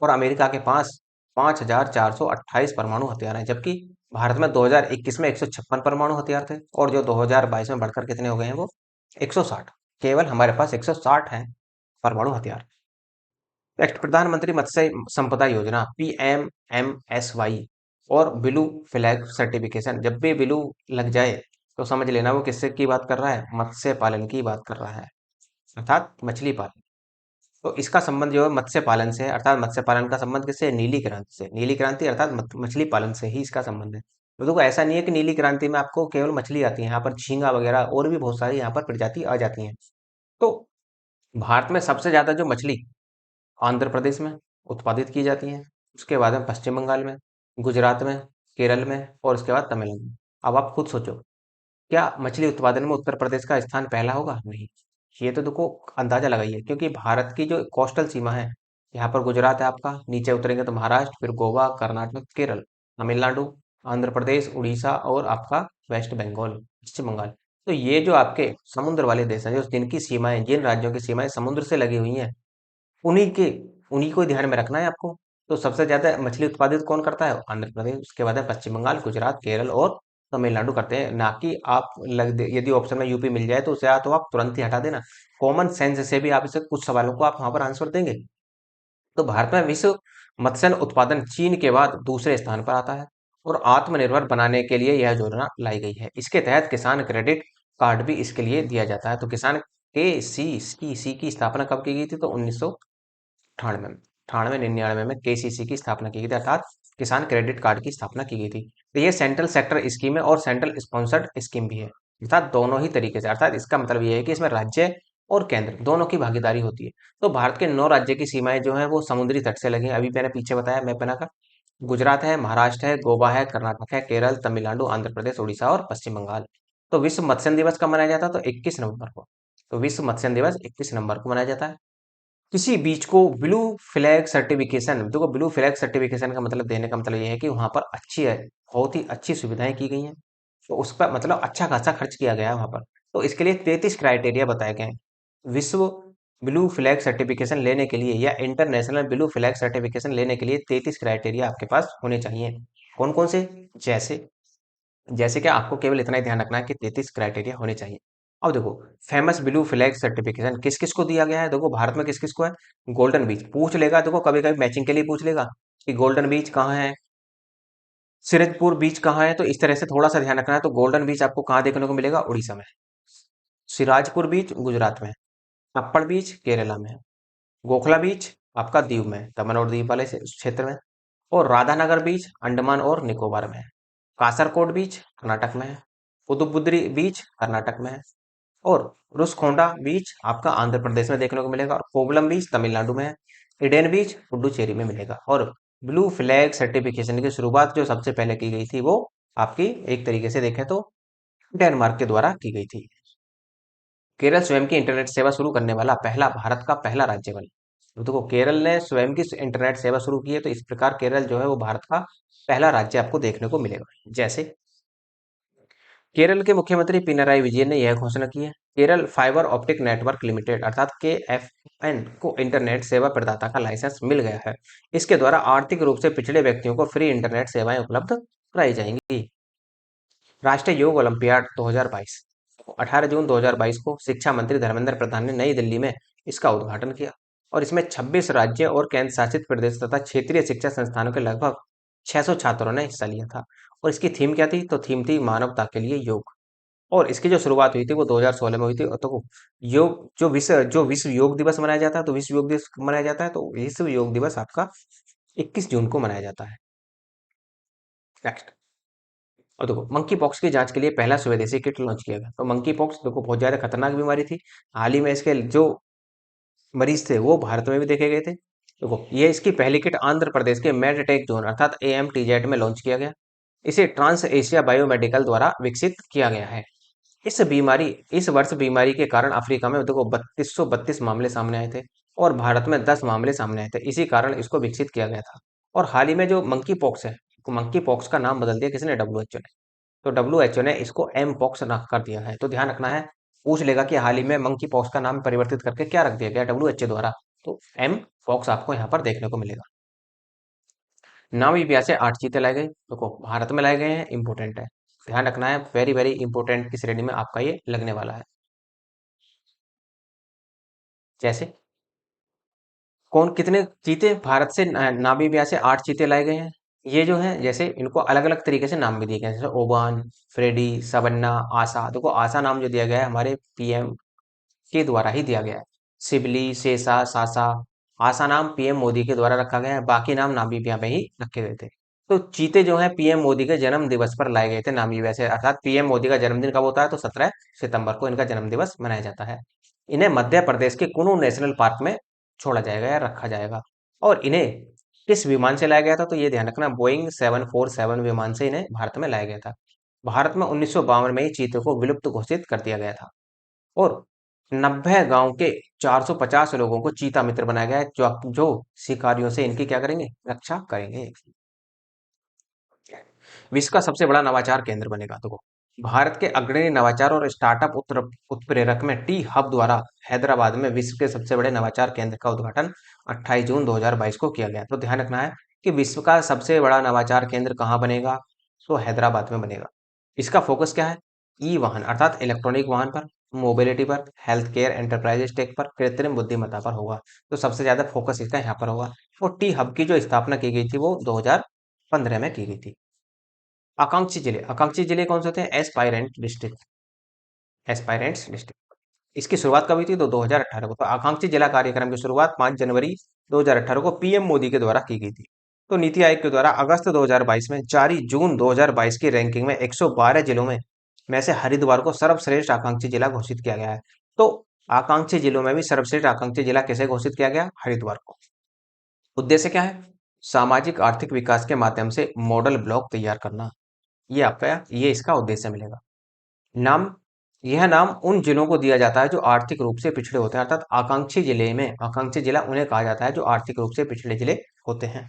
और अमेरिका के पास 5,428 परमाणु हथियार हैं, जबकि भारत में 2021 में 156 परमाणु हथियार थे, और जो 2022 में बढ़कर कितने हो गए हैं वो 160। केवल हमारे पास 160 हैं परमाणु हथियार। नेक्स्ट, प्रधानमंत्री मत्स्य संपदा योजना PMMSY और ब्लू फ्लैग सर्टिफिकेशन। जब भी ब्लू लग जाए तो समझ लेना वो किससे की बात कर रहा है, मत्स्य पालन की बात कर रहा है, अर्थात मछली पालन। तो इसका संबंध जो है मत्स्य पालन से है, अर्थात मत्स्य पालन का संबंध किससे है, नीली क्रांति से। नीली क्रांति अर्थात मछली पालन से ही इसका संबंध है। तो देखो ऐसा नहीं है कि नीली क्रांति में आपको केवल मछली आती है, यहाँ पर झींगा वगैरह और भी बहुत सारी यहाँ पर प्रजाति आ जाती हैं। तो भारत में सबसे ज्यादा जो मछली आंध्र प्रदेश में उत्पादित की जाती हैं, उसके बाद में पश्चिम बंगाल में, गुजरात में, केरल में, और उसके बाद तमिलनाडु में। अब आप खुद सोचो, क्या मछली उत्पादन में उत्तर प्रदेश का स्थान पहला होगा, नहीं। ये तो देखो अंदाजा लगाइए, क्योंकि भारत की जो कोस्टल सीमा है यहाँ पर गुजरात है आपका, नीचे उतरेंगे तो महाराष्ट्र, फिर गोवा, कर्नाटक, केरल, तमिलनाडु, आंध्र प्रदेश, उड़ीसा और आपका वेस्ट बंगाल, पश्चिम बंगाल। तो ये जो आपके समुद्र वाले देश हैं, जो जिनकी सीमाएं, जिन राज्यों की सीमाएं समुद्र से लगी हुई हैं, उन्हीं के उन्हीं को ध्यान में रखना है आपको। तो सबसे ज्यादा मछली उत्पादित कौन करता है? आंध्र प्रदेश, उसके बाद है पश्चिम बंगाल, गुजरात, केरल और तमिलनाडु करते हैं। ना कि आप यदि ऑप्शन में यूपी मिल जाए तो उसे तो आप तुरंत ही हटा देना। कॉमन सेंस से भी आप इसे कुछ सवालों को आप वहां पर आंसर देंगे। तो भारत में विश्व मत्स्य उत्पादन चीन के बाद दूसरे स्थान पर आता है और आत्मनिर्भर बनाने के लिए यह योजना लाई गई है। इसके तहत किसान क्रेडिट कार्ड भी इसके लिए दिया जाता है। तो किसान के सी की स्थापना कब की गई थी? तो 1998 में, 98-99 में केसीसी की स्थापना की गई थी, अर्थात किसान क्रेडिट कार्ड की स्थापना की गई थी। तो ये सेंट्रल सेक्टर स्कीम है और सेंट्रल स्पॉन्सर्ड स्कीम भी है, अर्थात दोनों ही तरीके से। अर्थात इसका मतलब ये है कि इसमें राज्य और केंद्र दोनों की भागीदारी होती है। तो भारत के 9 राज्य की सीमाएं जो है वो समुद्री तट से लगी हैं। अभी मैंने पीछे बताया मैप बनाकर, गुजरात है, महाराष्ट्र है, गोवा है, कर्नाटक है, केरल, तमिलनाडु, आंध्र प्रदेश, उड़ीसा और पश्चिम बंगाल। तो विश्व मत्स्य दिवस कब मनाया जाता है? तो 21 नवंबर को। तो विश्व मत्स्य दिवस 21 नवंबर को मनाया जाता है। किसी बीच को ब्लू फ्लैग सर्टिफिकेशन, देखो ब्लू फ्लैग सर्टिफिकेशन का मतलब देने का मतलब ये है कि वहां पर अच्छी है, बहुत ही अच्छी सुविधाएं की गई हैं, तो उस पर मतलब अच्छा खासा खर्च किया गया है वहां पर। तो इसके लिए 33 क्राइटेरिया बताए गए हैं। विश्व ब्लू फ्लैग सर्टिफिकेशन लेने के लिए या इंटरनेशनल ब्लू फ्लैग सर्टिफिकेशन लेने के लिए 33 क्राइटेरिया आपके पास होने चाहिए। कौन कौन से? जैसे जैसे कि आपको केवल इतना ही ध्यान रखना है कि 33 क्राइटेरिया होने चाहिए। अब देखो, फेमस ब्लू फ्लैग सर्टिफिकेशन किस किस को दिया गया है? देखो भारत में किस किस को है। गोल्डन बीच पूछ लेगा, देखो कभी कभी मैचिंग के लिए पूछ लेगा कि गोल्डन बीच कहाँ है, सिरजपुर बीच कहाँ है। तो इस तरह से थोड़ा सा ध्यान रखना है। तो गोल्डन बीच आपको कहाँ देखने को मिलेगा? उड़ीसा में। सिराजपुर बीच गुजरात में। टप्पड़ बीच केरला में। गोखला बीच आपका दीव में, दमन और दीव वाले उस क्षेत्र में। और राधानगर बीच अंडमान और निकोबार में है। कासरकोट बीच कर्नाटक में है। पुदुबुद्री बीच कर्नाटक में है। और रुसकोंडा बीच आपका आंध्र प्रदेश में देखने को मिलेगा। और कोवलम बीच तमिलनाडु में है। इडेन बीच पुडुचेरी में मिलेगा। और ब्लू फ्लैग सर्टिफिकेशन की शुरुआत जो सबसे पहले की गई थी वो आपकी एक तरीके से देखें तो डेनमार्क के द्वारा की गई थी। केरल स्वयं की इंटरनेट सेवा शुरू करने वाला पहला भारत का पहला राज्य बना। तो देखो केरल ने स्वयं की इंटरनेट सेवा शुरू की है, तो इस प्रकार केरल जो है वो भारत का पहला राज्य आपको देखने को मिलेगा। जैसे केरल के मुख्यमंत्री पिनराई विजयन ने यह घोषणा की है, Kerala fibre optic network limited अर्थात KFN को इंटरनेट सेवा प्रदाता का लाइसेंस मिल गया है। इसके द्वारा आर्थिक रूप से पिछड़े व्यक्तियों को फ्री इंटरनेट सेवाएं उपलब्ध कराई जाएंगी। राष्ट्रीय योग ओलंपियाड 2022, 18 जून 2022 को शिक्षा मंत्री धर्मेंद्र प्रधान ने नई दिल्ली में इसका उद्घाटन किया। और इसमें 26 राज्य और केंद्र शासित प्रदेश तथा क्षेत्रीय शिक्षा संस्थानों के लगभग 600 छात्रों ने हिस्सा लिया था। और इसकी थीम क्या थी? तो थीम थी मानवता के लिए योग। और इसकी जो शुरुआत हुई थी वो 2016 में हुई थी। और तो योग जो विश्व योग दिवस मनाया जाता है, तो विश्व योग दिवस मनाया जाता है, तो विश्व योग दिवस आपका 21 जून को मनाया जाता है। नेक्स्ट। और देखो मंकी पॉक्स की जांच के लिए पहला स्वदेशी किट लॉन्च किया गया। तो मंकी पॉक्स देखो बहुत ज्यादा खतरनाक बीमारी थी। हाल ही में इसके जो मरीज थे वो भारत में भी देखे गए थे। देखो ये इसकी पहली किट आंध्र प्रदेश के मेडटेक जोन अर्थात AMTZ में लॉन्च किया गया। इसे ट्रांस एशिया बायोमेडिकल द्वारा विकसित किया गया है। इस वर्ष बीमारी के कारण अफ्रीका में देखो 3232 मामले सामने आए थे और भारत में 10 मामले सामने आए थे। इसी कारण इसको विकसित किया गया था। और हाल ही में जो मंकी पॉक्स है, तो मंकी पॉक्स का नाम बदल दिया किसने? WHO ने। तो WHO ने इसको एम पॉक्स कर दिया है। तो ध्यान रखना है, पूछ लेगा कि हाल ही में मंकी पॉक्स का नाम परिवर्तित करके क्या रख दिया गया WHO द्वारा। तो एम पॉक्स आपको यहाँ पर देखने को मिलेगा। नामीबिया से 8 चीते लाए गए, देखो भारत में लाए गए हैं, इंपोर्टेंट है, ध्यान रखना है, वेरी वेरी इंपोर्टेंट की श्रेणी में आपका ये लगने वाला है। जैसे कौन कितने चीते भारत से नामीबिया से 8 चीते लाए गए हैं। ये जो है जैसे इनको अलग अलग तरीके से नाम भी दिए गए हैं, जैसे ओबान, फ्रेडी, सवन्ना, आशा। देखो आशा नाम जो दिया गया है हमारे PM के द्वारा ही दिया गया है। सिबली, शेषा, सासा। आशा नाम PM मोदी के द्वारा रखा गया है, बाकी नाम नामीबिया में ही रखे गए थे। तो चीते जो है PM मोदी के जन्म दिवस पर लाए गए थे नामीबिया से, अर्थात PM मोदी का जन्मदिन कब होता है? तो 17 सितंबर को इनका जन्म दिवस मनाया जाता है। इन्हें मध्य प्रदेश के कुनू नेशनल पार्क में छोड़ा जाएगा या रखा जाएगा। और इन्हें किस विमान से लाया गया था? तो ये ध्यान रखना, बोइंग 747 विमान से इन्हें भारत में लाया गया था। भारत में 1952 में ही चीते को विलुप्त घोषित कर दिया गया था। और 90 गांव के 450 लोगों को चीता मित्र बनाया गया है, जो शिकारियों से इनकी क्या करेंगे, रक्षा करेंगे। विश्व का सबसे बड़ा नवाचार केंद्र बनेगा। देखो, भारत के अग्रणी नवाचार और स्टार्टअप उत्प्रेरक में टी हब द्वारा हैदराबाद में विश्व के सबसे बड़े नवाचार केंद्र का उद्घाटन 28 जून 2022 को किया गया। तो ध्यान रखना है कि विश्व का सबसे बड़ा नवाचार केंद्र कहाँ बनेगा, तो हैदराबाद में बनेगा। इसका फोकस क्या है, ई वाहन अर्थात इलेक्ट्रॉनिक वाहन पर, मोबिलिटी पर, हेल्थ केयर, एंटरप्राइजेस टेक पर, कृत्रिम बुद्धिमत्ता पर होगा। तो सबसे ज्यादा फोकस इसका यहाँ पर होगा। और टी हब की जो स्थापना की गई थी वो 2015 में की गई थी। आकांक्षी जिले कौन से होते हैं, एस्पायरेंट्स डिस्ट्रिक्ट। इसकी शुरुआत कब हुई थी, तो 2018 को। तो आकांक्षी जिला कार्यक्रम की शुरुआत 5 जनवरी 2018 को पीएम मोदी के द्वारा की गई थी। तो नीति आयोग के द्वारा अगस्त 2022 में जारी जून 2022 की रैंकिंग में 112 जिलों में से हरिद्वार को सर्वश्रेष्ठ आकांक्षी जिला घोषित किया गया है। तो आकांक्षी जिलों में भी सर्वश्रेष्ठ आकांक्षी जिला कैसे घोषित किया गया, हरिद्वार को। उद्देश्य क्या है, सामाजिक आर्थिक विकास के माध्यम से मॉडल ब्लॉक तैयार करना। ये इसका उद्देश्य मिलेगा। नाम यह नाम उन जिलों को दिया जाता है जो आर्थिक रूप से पिछड़े होते हैं, अर्थात आकांक्षी जिला उन्हें कहा जाता है जो आर्थिक रूप से पिछड़े जिले होते हैं।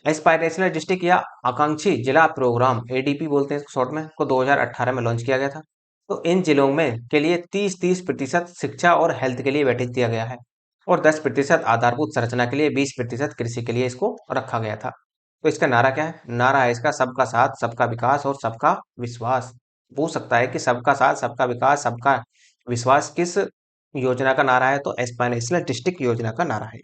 एस्पायरेशनल डिस्ट्रिक्ट या आकांक्षी जिला प्रोग्राम, एडीपी बोलते हैं इसको शॉर्ट में, को 2018 में लॉन्च किया गया था। तो इन जिलों में के लिए 30-30% शिक्षा और हेल्थ के लिए वेटेज दिया गया है, और 10% आधारभूत संरचना के लिए, 20% कृषि के लिए इसको रखा गया था। तो इसका नारा क्या है, नारा है इसका सबका साथ, सबका विकास और सबका विश्वास। पूछ सकता है कि सबका साथ, सबका विकास, सबका विश्वास किस योजना का नारा है, तो एस्पायरेशनल डिस्ट्रिक्ट योजना का नारा है।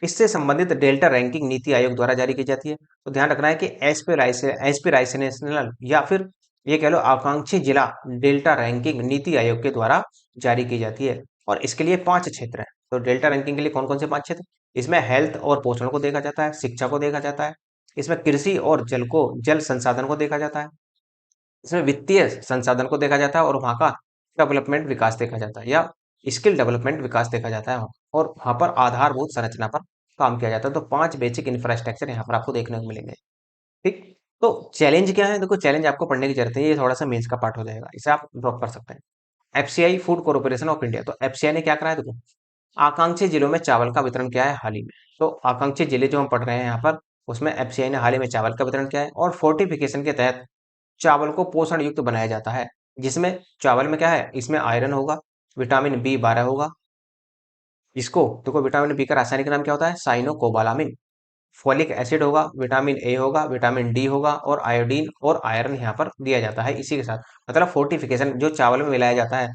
इससे संबंधित डेल्टा रैंकिंग नीति आयोग द्वारा जारी की जाती है। तो ध्यान रखना है कि एस्पिरेशनल या फिर ये कह लो आकांक्षी जिला डेल्टा रैंकिंग नीति आयोग के द्वारा जारी की जाती है, और इसके लिए 5 क्षेत्र हैं। तो डेल्टा रैंकिंग के लिए कौन कौन से 5 क्षेत्र, इसमें हेल्थ और पोषण को देखा जाता है, शिक्षा को देखा जाता है, इसमें कृषि और जल संसाधन को देखा जाता है, इसमें वित्तीय संसाधन को देखा जाता है, और वहाँ का डेवलपमेंट विकास देखा जाता है, या स्किल डेवलपमेंट विकास देखा जाता है, और वहाँ पर आधारभूत संरचना पर काम किया जाता है। तो 5 बेसिक इंफ्रास्ट्रक्चर यहाँ पर आपको देखने को मिलेंगे। ठीक, तो चैलेंज क्या है, देखो चैलेंज आपको पढ़ने की जरूरत है, ये थोड़ा सा मेंस का पार्ट हो जाएगा, इसे आप ड्रॉप कर सकते हैं। FCI food corporation of India, तो एफसीआई ने क्या करा है, देखो आकांक्षी जिलों में चावल का वितरण किया है हाल ही में। तो आकांक्षी जिले जो हम पढ़ रहे हैं यहाँ पर, उसमें एफसीआई ने हाल ही में चावल का वितरण किया है, और फोर्टिफिकेशन के तहत चावल को पोषण युक्त बनाया जाता है, जिसमें चावल में क्या है, इसमें आयरन होगा, विटामिन बी 12 होगा। इसको देखो, विटामिन बी का रासायनिक नाम क्या होता है, साइनोकोबालामिन। फोलिक एसिड होगा, विटामिन ए होगा, विटामिन डी होगा, और आयोडीन और आयरन यहाँ पर दिया जाता है इसी के साथ। मतलब फोर्टिफिकेशन जो चावल में मिलाया जाता है,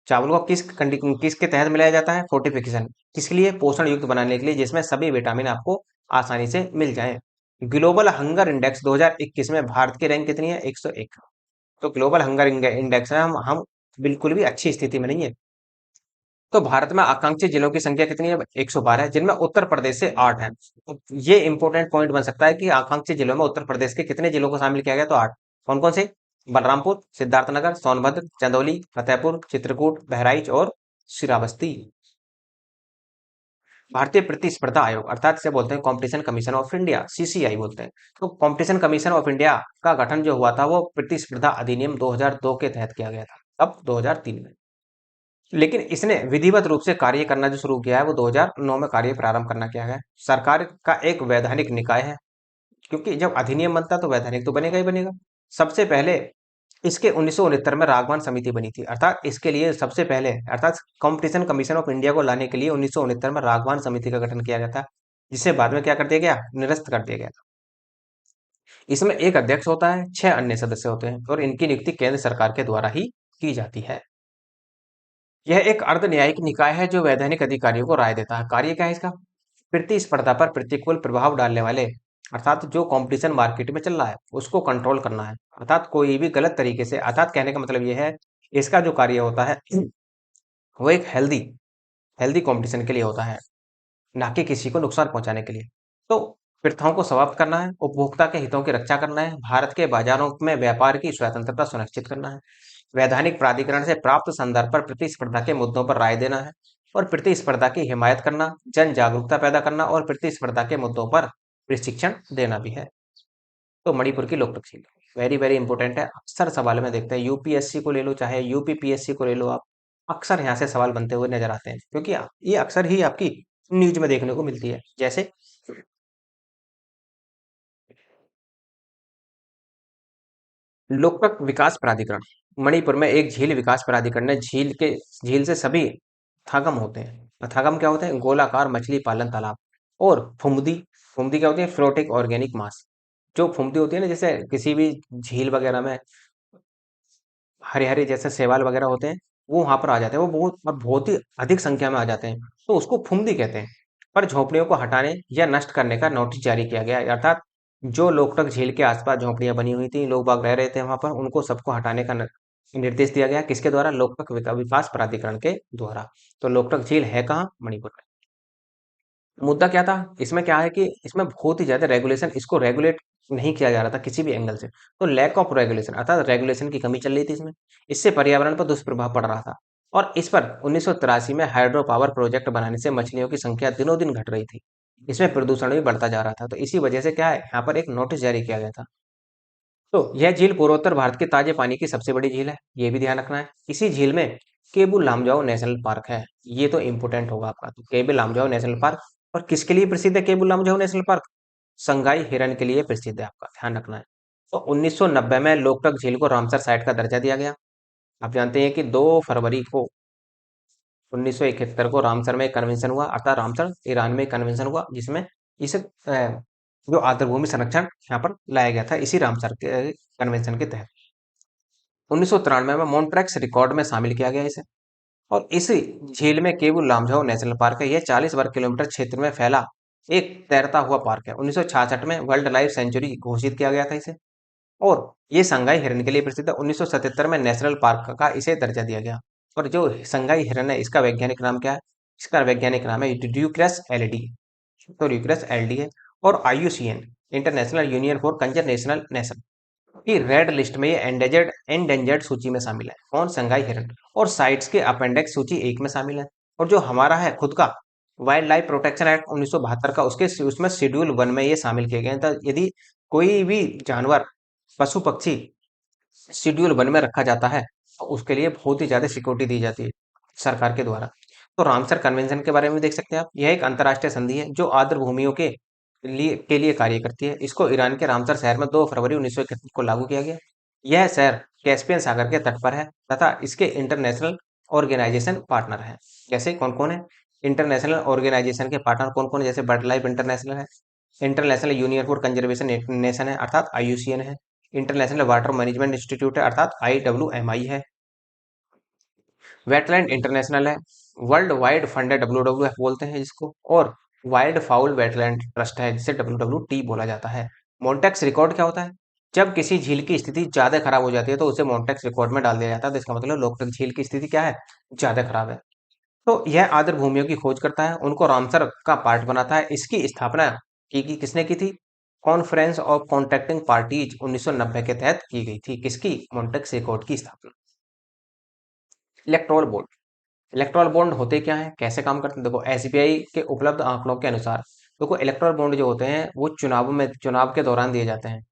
चावल को किसके तहत मिलाया जाता है, फोर्टिफिकेशन, किसके लिए, पोषण युक्त बनाने के लिए, जिसमें सभी विटामिन आपको आसानी से मिल जाएं। ग्लोबल हंगर इंडेक्स 2021 में भारत की रैंक कितनी है, 101। तो ग्लोबल हंगर इंडेक्स है, हम बिल्कुल भी अच्छी स्थिति में नहीं है। तो भारत में आकांक्षी जिलों की संख्या कितनी है, 112 है, जिनमें उत्तर प्रदेश से 8 है। तो ये इंपॉर्टेंट पॉइंट बन सकता है कि आकांक्षी जिलों में उत्तर प्रदेश के कितने जिलों को शामिल किया गया, तो 8। कौन कौन से, बलरामपुर, सिद्धार्थनगर, सोनभद्र, चंदौली, फतेहपुर, चित्रकूट, बहराइच और श्रावस्ती। भारतीय प्रतिस्पर्धा आयोग अर्थात इसे बोलते हैं competition commission of India, CCI बोलते हैं। तो कंपटीशन कमीशन ऑफ इंडिया का गठन जो हुआ था वो प्रतिस्पर्धा अधिनियम 2002 के तहत किया गया था, अब 2003 में। लेकिन इसने विधिवत रूप से कार्य करना जो शुरू किया है वो 2009 में कार्य प्रारंभ करना किया गया है। सरकार का एक वैधानिक निकाय है, क्योंकि जब अधिनियम बनता तो वैधानिक तो बनेगा ही बनेगा। सबसे पहले इसके 1969 में राघवन समिति बनी थी, अर्थात इसके लिए सबसे पहले, अर्थात कंपटीशन कमीशन ऑफ इंडिया को लाने के लिए 1969 में राघवन समिति का गठन किया गया था, जिसे बाद में क्या कर दिया गया, निरस्त कर दिया गया था। इसमें एक अध्यक्ष होता है, 6 अन्य सदस्य होते हैं, और इनकी नियुक्ति केंद्र सरकार के द्वारा ही की जाती है। यह एक अर्ध न्यायिक निकाय है जो वैधानिक अधिकारियों को राय देता है। कार्य क्या है इसका, प्रतिस्पर्धा पर प्रतिकूल प्रभाव डालने वाले, अर्थात जो कंपटीशन मार्केट में चल रहा है उसको कंट्रोल करना है, अर्थात कोई भी गलत तरीके से, अर्थात कहने का मतलब यह है, इसका जो कार्य होता है वो एक हेल्दी हेल्दी कंपटीशन के लिए होता है, ना कि किसी को नुकसान पहुंचाने के लिए। तो प्रथाओं को समाप्त करना है, उपभोक्ता के हितों की रक्षा करना है, भारत के बाजारों में व्यापार की स्वतंत्रता सुनिश्चित करना है, वैधानिक प्राधिकरण से प्राप्त संदर्भ पर प्रतिस्पर्धा के मुद्दों पर राय देना है, और प्रतिस्पर्धा की हिमायत करना, जन जागरूकता पैदा करना, और प्रतिस्पर्धा के मुद्दों पर प्रशिक्षण देना भी है। तो मणिपुर की लोक तहसील वेरी वेरी इंपॉर्टेंट है, अक्सर सवाल में देखते हैं, यूपीएससी को ले लो चाहे यूपीपीएससी को ले लो आप, अक्सर यहाँ से सवाल बनते हुए नजर आते हैं, क्योंकि ये अक्सर ही आपकी न्यूज में देखने को मिलती है। जैसे लोकतक विकास प्राधिकरण, मणिपुर में एक झील विकास प्राधिकरण ने झील से सभी थागम होते हैं। थागम क्या होते हैं? गोलाकार मछली पालन तालाब। और फुमदी, फुमदी क्या होती है? फ्लोटिंग ऑर्गेनिक मास। जो फुमदी होती है ना, जैसे किसी भी झील वगैरह में हरे हरे जैसे शैवाल वगैरह होते हैं, वो वहां पर आ जाते हैं, वो बहुत ही अधिक संख्या में आ जाते हैं, तो उसको फुमदी कहते हैं। पर झोपड़ियों को हटाने या नष्ट करने का नोटिस जारी किया गया है। अर्थात जो लोकटक झील के आसपास झोपड़ियां बनी हुई थी, लोग बाग रह रहे थे वहां पर, उनको सबको हटाने का निर्देश दिया गया। किसके द्वारा? लोकटक विकास प्राधिकरण के द्वारा। तो लोकटक झील है कहाँ? मणिपुर में। मुद्दा क्या था इसमें? क्या है कि इसमें बहुत ही ज्यादा रेगुलेशन, इसको रेगुलेट नहीं किया जा रहा था किसी भी एंगल से। तो लैक ऑफ रेगुलेशन, अर्थात रेगुलेशन की कमी चल रही थी इसमें। इससे पर्यावरण पर दुष्प्रभाव पड़ रहा था। और इस पर 1983 में हाइड्रो पावर प्रोजेक्ट बनाने से मछलियों की संख्या दिनों दिन घट रही थी। इसमें प्रदूषण भी बढ़ता जा रहा था। तो इसी वजह से क्या है, यहाँ पर एक नोटिस जारी किया गया था। तो यह झील पूर्वोत्तर भारत के ताजे पानी की सबसे बड़ी झील है, ये भी ध्यान रखना है। इसी झील में केबुल लामजाओ नेशनल पार्क है। ये तो इंपोर्टेंट होगा आपका। तो केबुल लामजाओ नेशनल पार्क, और किसके लिए प्रसिद्ध है केबुल लामजाओ नेशनल पार्क? संगाई हिरन के लिए प्रसिद्ध है, आपका ध्यान रखना है। तो 1990 में लोकटक झील को रामसर साइट का दर्जा दिया गया। आप जानते हैं कि 2 फरवरी को 1971 को रामसर में एक कन्वेंशन हुआ, अर्थात रामसर ईरान में एक कन्वेंशन हुआ, जिसमें इस जो आर्द्रभूमि संरक्षण यहाँ पर लाया गया था, इसी रामसर के कन्वेंशन के तहत। 1993 में मॉन्ट्रैक्स रिकॉर्ड में शामिल किया गया इसे। और इस झील में केवल लामझाओ नेशनल पार्क है। यह 40 वर्ग किलोमीटर क्षेत्र में फैला एक तैरता हुआ पार्क है। 1966 में वर्ल्ड लाइफ सेंचुरी घोषित किया गया था इसे। और ये संगाई हिरन के लिए प्रसिद्ध है। 1977 में नेशनल पार्क का इसे दर्जा दिया गया। और जो संगाई हिरन है, इसका वैज्ञानिक नाम क्या है? इसका वैज्ञानिक नाम है ड्यूक्रस एलडी। तो ड्यूक्रस एलडी है। और IUCN, international union for conservation nation की रेड लिस्ट में ये एंडेंजर्ड सूची में शामिल है। कौन? संगाई हिरन। और साइट्स के अपेंडिक्स सूची 1 में शामिल है। और जो हमारा है खुद का वाइल्ड लाइफ प्रोटेक्शन एक्ट 1972 का, उसके उसमें शेड्यूल 1 में ये शामिल किए गए हैं। तो यदि कोई भी जानवर, पशु पक्षी शेड्यूल 1 में रखा जाता है, तो उसके लिए बहुत ही ज्यादा सिक्योरिटी दी जाती है सरकार के द्वारा। तो रामसर कन्वेंशन के बारे में देख सकते हैं आप। यह एक अंतर्राष्ट्रीय संधि है जो आर्द्र भूमियों के लिए कार्य करती है। इसको ईरान के रामसर शहर में 2 फरवरी 1931 को लागू किया गया। यह शहर कैस्पियन सागर के तट पर है, तथा इसके इंटरनेशनल ऑर्गेनाइजेशन पार्टनर है। जैसे कौन कौन है इंटरनेशनल ऑर्गेनाइजेशन के पार्टनर? कौन कौन है? जैसे बर्ड लाइफ इंटरनेशनल है, international union for conservation nation है, अर्थात आईयूसीएन है, इंटरनेशनल वाटर मैनेजमेंट इंस्टीट्यूट है, अर्थात आईडब्ल्यूएमआई है, वेटलैंड इंटरनेशनल है, वर्ल्ड वाइड फंड है, डब्ल्यूडब्ल्यूएफ बोलते हैं जिसको, और वाइल्ड फाउल वेटलैंड ट्रस्ट है, जिसे डब्ल्यूडब्ल्यूटी बोला जाता है। मॉन्टेक्स रिकॉर्ड क्या होता है? जब किसी झील की स्थिति ज्यादा खराब हो जाती है, तो उसे मॉन्टेक्स रिकॉर्ड में डाल दिया जाता है। तो इसका मतलब लोकतक झील की स्थिति क्या है? ज्यादा खराब है। तो यह आर्द्र भूमियों की खोज करता है, उनको रामसर का पार्ट बनाता है। इसकी स्थापना किसने की थी? कॉन्फ्रेंस ऑफ कॉन्ट्रैक्टिंग पार्टीज 1990 के तहत की गई थी। किसकी? मॉन्टेक्स रिकॉर्ड की स्थापना। इलेक्ट्रोल बोर्ड, इलेक्ट्रॉल बॉन्ड होते क्या हैं, कैसे काम करते हैं? देखो, एसबीआई के उपलब्ध आंकड़ों के अनुसार, देखो इलेक्ट्रॉल बॉन्ड जो होते हैं वो चुनाव के दौरान दिए जाते हैं।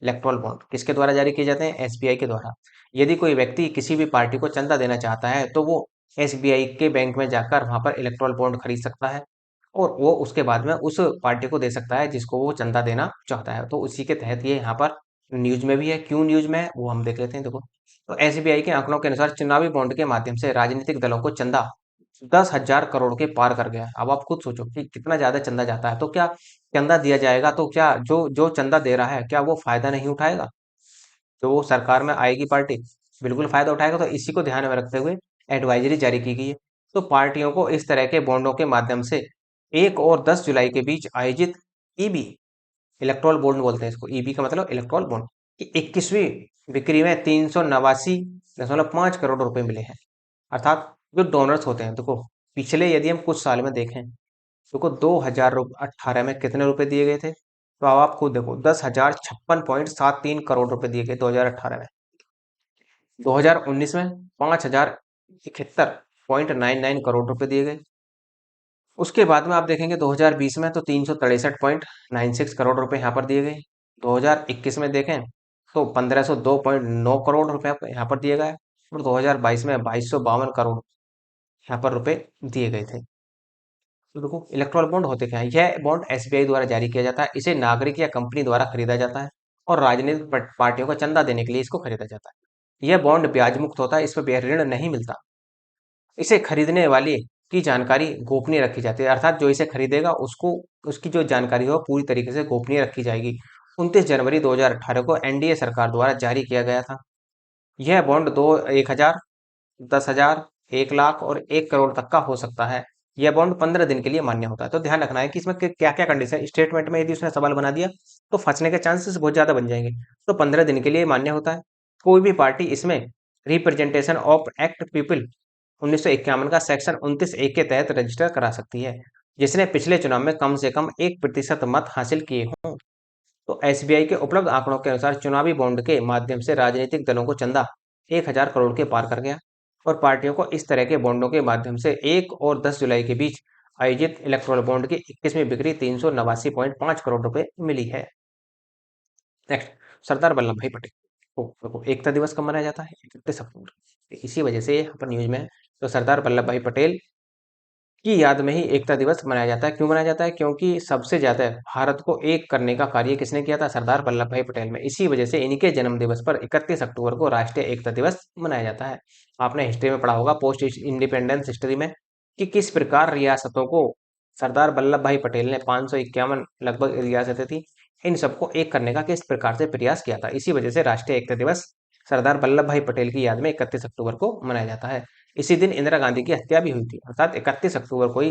इलेक्ट्रॉल बॉन्ड किसके द्वारा जारी किए जाते हैं? एसबीआई के द्वारा। यदि कोई व्यक्ति किसी भी पार्टी को चंदा देना चाहता है, तो वो एसबीआई के बैंक में जाकर वहां पर इलेक्ट्रॉल बॉन्ड खरीद सकता है, और वो उसके बाद में उस पार्टी को दे सकता है जिसको वो चंदा देना चाहता है। तो उसी के तहत ये यहाँ पर न्यूज में भी है। क्यों न्यूज में है वो हम देख लेते हैं। देखो, तो एसबीआई के आंकड़ों के अनुसार चुनावी बॉन्ड के माध्यम से राजनीतिक दलों को चंदा 10,000 करोड़ के पार कर गया है। अब आप खुद सोचो कि कितना ज्यादा चंदा जाता है। तो क्या चंदा दिया जाएगा, तो क्या जो जो चंदा दे रहा है, क्या वो फायदा नहीं उठाएगा? जो वो सरकार में आएगी पार्टी, बिल्कुल फायदा उठाएगा। तो इसी को ध्यान में रखते हुए एडवाइजरी जारी की गई है। तो पार्टियों को इस तरह के बॉन्डों के माध्यम से 1 और 10 जुलाई के बीच आयोजित ईबी, इलेक्ट्रॉल बॉन्ड बोलते हैं इसको, ईबी का मतलब इलेक्ट्रॉल बॉन्ड, की 21वीं बिक्री में 389.5 करोड़ रुपए मिले हैं। अर्थात जो डोनर्स होते हैं, देखो पिछले यदि हम कुछ साल में देखें, देखो 2018 में कितने रुपए दिए गए थे? तो अब आप खुद देखो, 10,056.73 करोड़ रुपए दिए गए 2018 में। 2019 में 5,071.99 करोड़ रुपए दिए गए। उसके बाद में आप देखेंगे 2020 में तो 363.96 करोड़ रुपए यहाँ पर दिए गए। 2021 में देखें तो 1,502.9 करोड़ रुपए यहाँ पर दिए गए। और 2022 में 2,252 करोड़। यहाँ पर रुपए दिए गए थे। तो देखो इलेक्ट्रॉल बॉन्ड होते क्या है, यह बॉन्ड एसबीआई द्वारा जारी किया जाता है, इसे नागरिक या कंपनी द्वारा खरीदा जाता है और राजनीतिक पार्टियों को चंदा देने के लिए इसको खरीदा जाता है। यह बॉन्ड ब्याज मुक्त होता है, इस पर ऋण नहीं मिलता। इसे खरीदने वाले की जानकारी गोपनीय रखी जाती है, अर्थात जो इसे खरीदेगा उसको उसकी जो जानकारी हो पूरी तरीके से गोपनीय रखी जाएगी। 29 जनवरी 2018 को एनडीए सरकार द्वारा जारी किया गया था। यह बॉन्ड 1,000, 10,000, 1 लाख और 1 करोड़ तक का हो सकता है। यह बॉन्ड 15 दिन के लिए मान्य होता है। तो ध्यान रखना है कि इसमें क्या क्या कंडीशन है। स्टेटमेंट में यदि उसने सवाल बना दिया तो फंसने के चांसेस बहुत ज्यादा बन जाएंगे। तो 15 दिन के लिए मान्य होता है। कोई भी पार्टी इसमें रिप्रेजेंटेशन ऑफ एक्ट पीपल 1951 का सेक्शन 29(1) के तहत रजिस्टर करा सकती है, जिसने पिछले चुनाव में कम से कम 1% मत हासिल किए हों। तो एसबीआई के उपलब्ध आंकड़ों के अनुसार चुनावी बॉन्ड के माध्यम से राजनीतिक दलों को चंदा 1,000 करोड़ के पार कर गया और पार्टियों को इस तरह के बॉन्डों के माध्यम से 1 और 10 जुलाई के बीच आयोजित इलेक्ट्रॉल बॉन्ड की 21वीं बिक्री 389.5 करोड़ रुपए मिली है। नेक्स्ट, सरदार वल्लभ भाई पटेल। देखो एकता दिवस कब मनाया जाता है? 31 अक्टूबर। इसी वजह से यहाँ पर न्यूज में है। तो सरदार वल्लभ भाई पटेल की याद में ही एकता दिवस मनाया जाता है। क्यों मनाया जाता है? क्योंकि सबसे ज्यादा भारत को एक करने का कार्य किसने किया था? सरदार वल्लभ भाई पटेल में। इसी वजह से इन्हीं के जन्म दिवस पर 31 अक्टूबर को राष्ट्रीय एकता दिवस मनाया जाता है। आपने हिस्ट्री में पढ़ा होगा, पोस्ट इंडिपेंडेंस हिस्ट्री में, कि किस प्रकार रियासतों को सरदार वल्लभ भाई पटेल ने 551 लगभग रियासतें थी, इन सबको एक करने का किस प्रकार से प्रयास किया था। इसी वजह से राष्ट्रीय एकता दिवस सरदार वल्लभ भाई पटेल की याद में 31 अक्टूबर को मनाया जाता है। इसी दिन इंदिरा गांधी की हत्या भी हुई थी, अर्थात 31 अक्टूबर को ही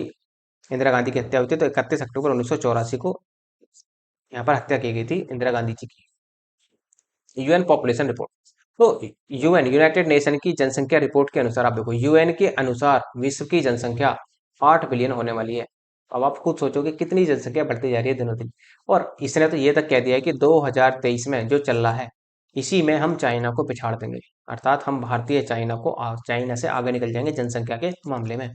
इंदिरा गांधी की हत्या हुई थी। तो 31 अक्टूबर 1984 को यहाँ पर हत्या की गई थी इंदिरा गांधी जी की। UN population report. तो यूएन यूनाइटेड नेशन की जनसंख्या रिपोर्ट के अनुसार, आप देखो यूएन के अनुसार विश्व की जनसंख्या 8 बिलियन होने वाली है। अब आप खुद सोचोगे कितनी जनसंख्या बढ़ती जा रही है दिनों दिन। और इसने तो ये तक कह दिया है कि 2023 में जो चल रहा है, इसी में हम चाइना को पिछाड़ देंगे, अर्थात हम भारतीय चाइना से आगे निकल जाएंगे जनसंख्या के मामले में।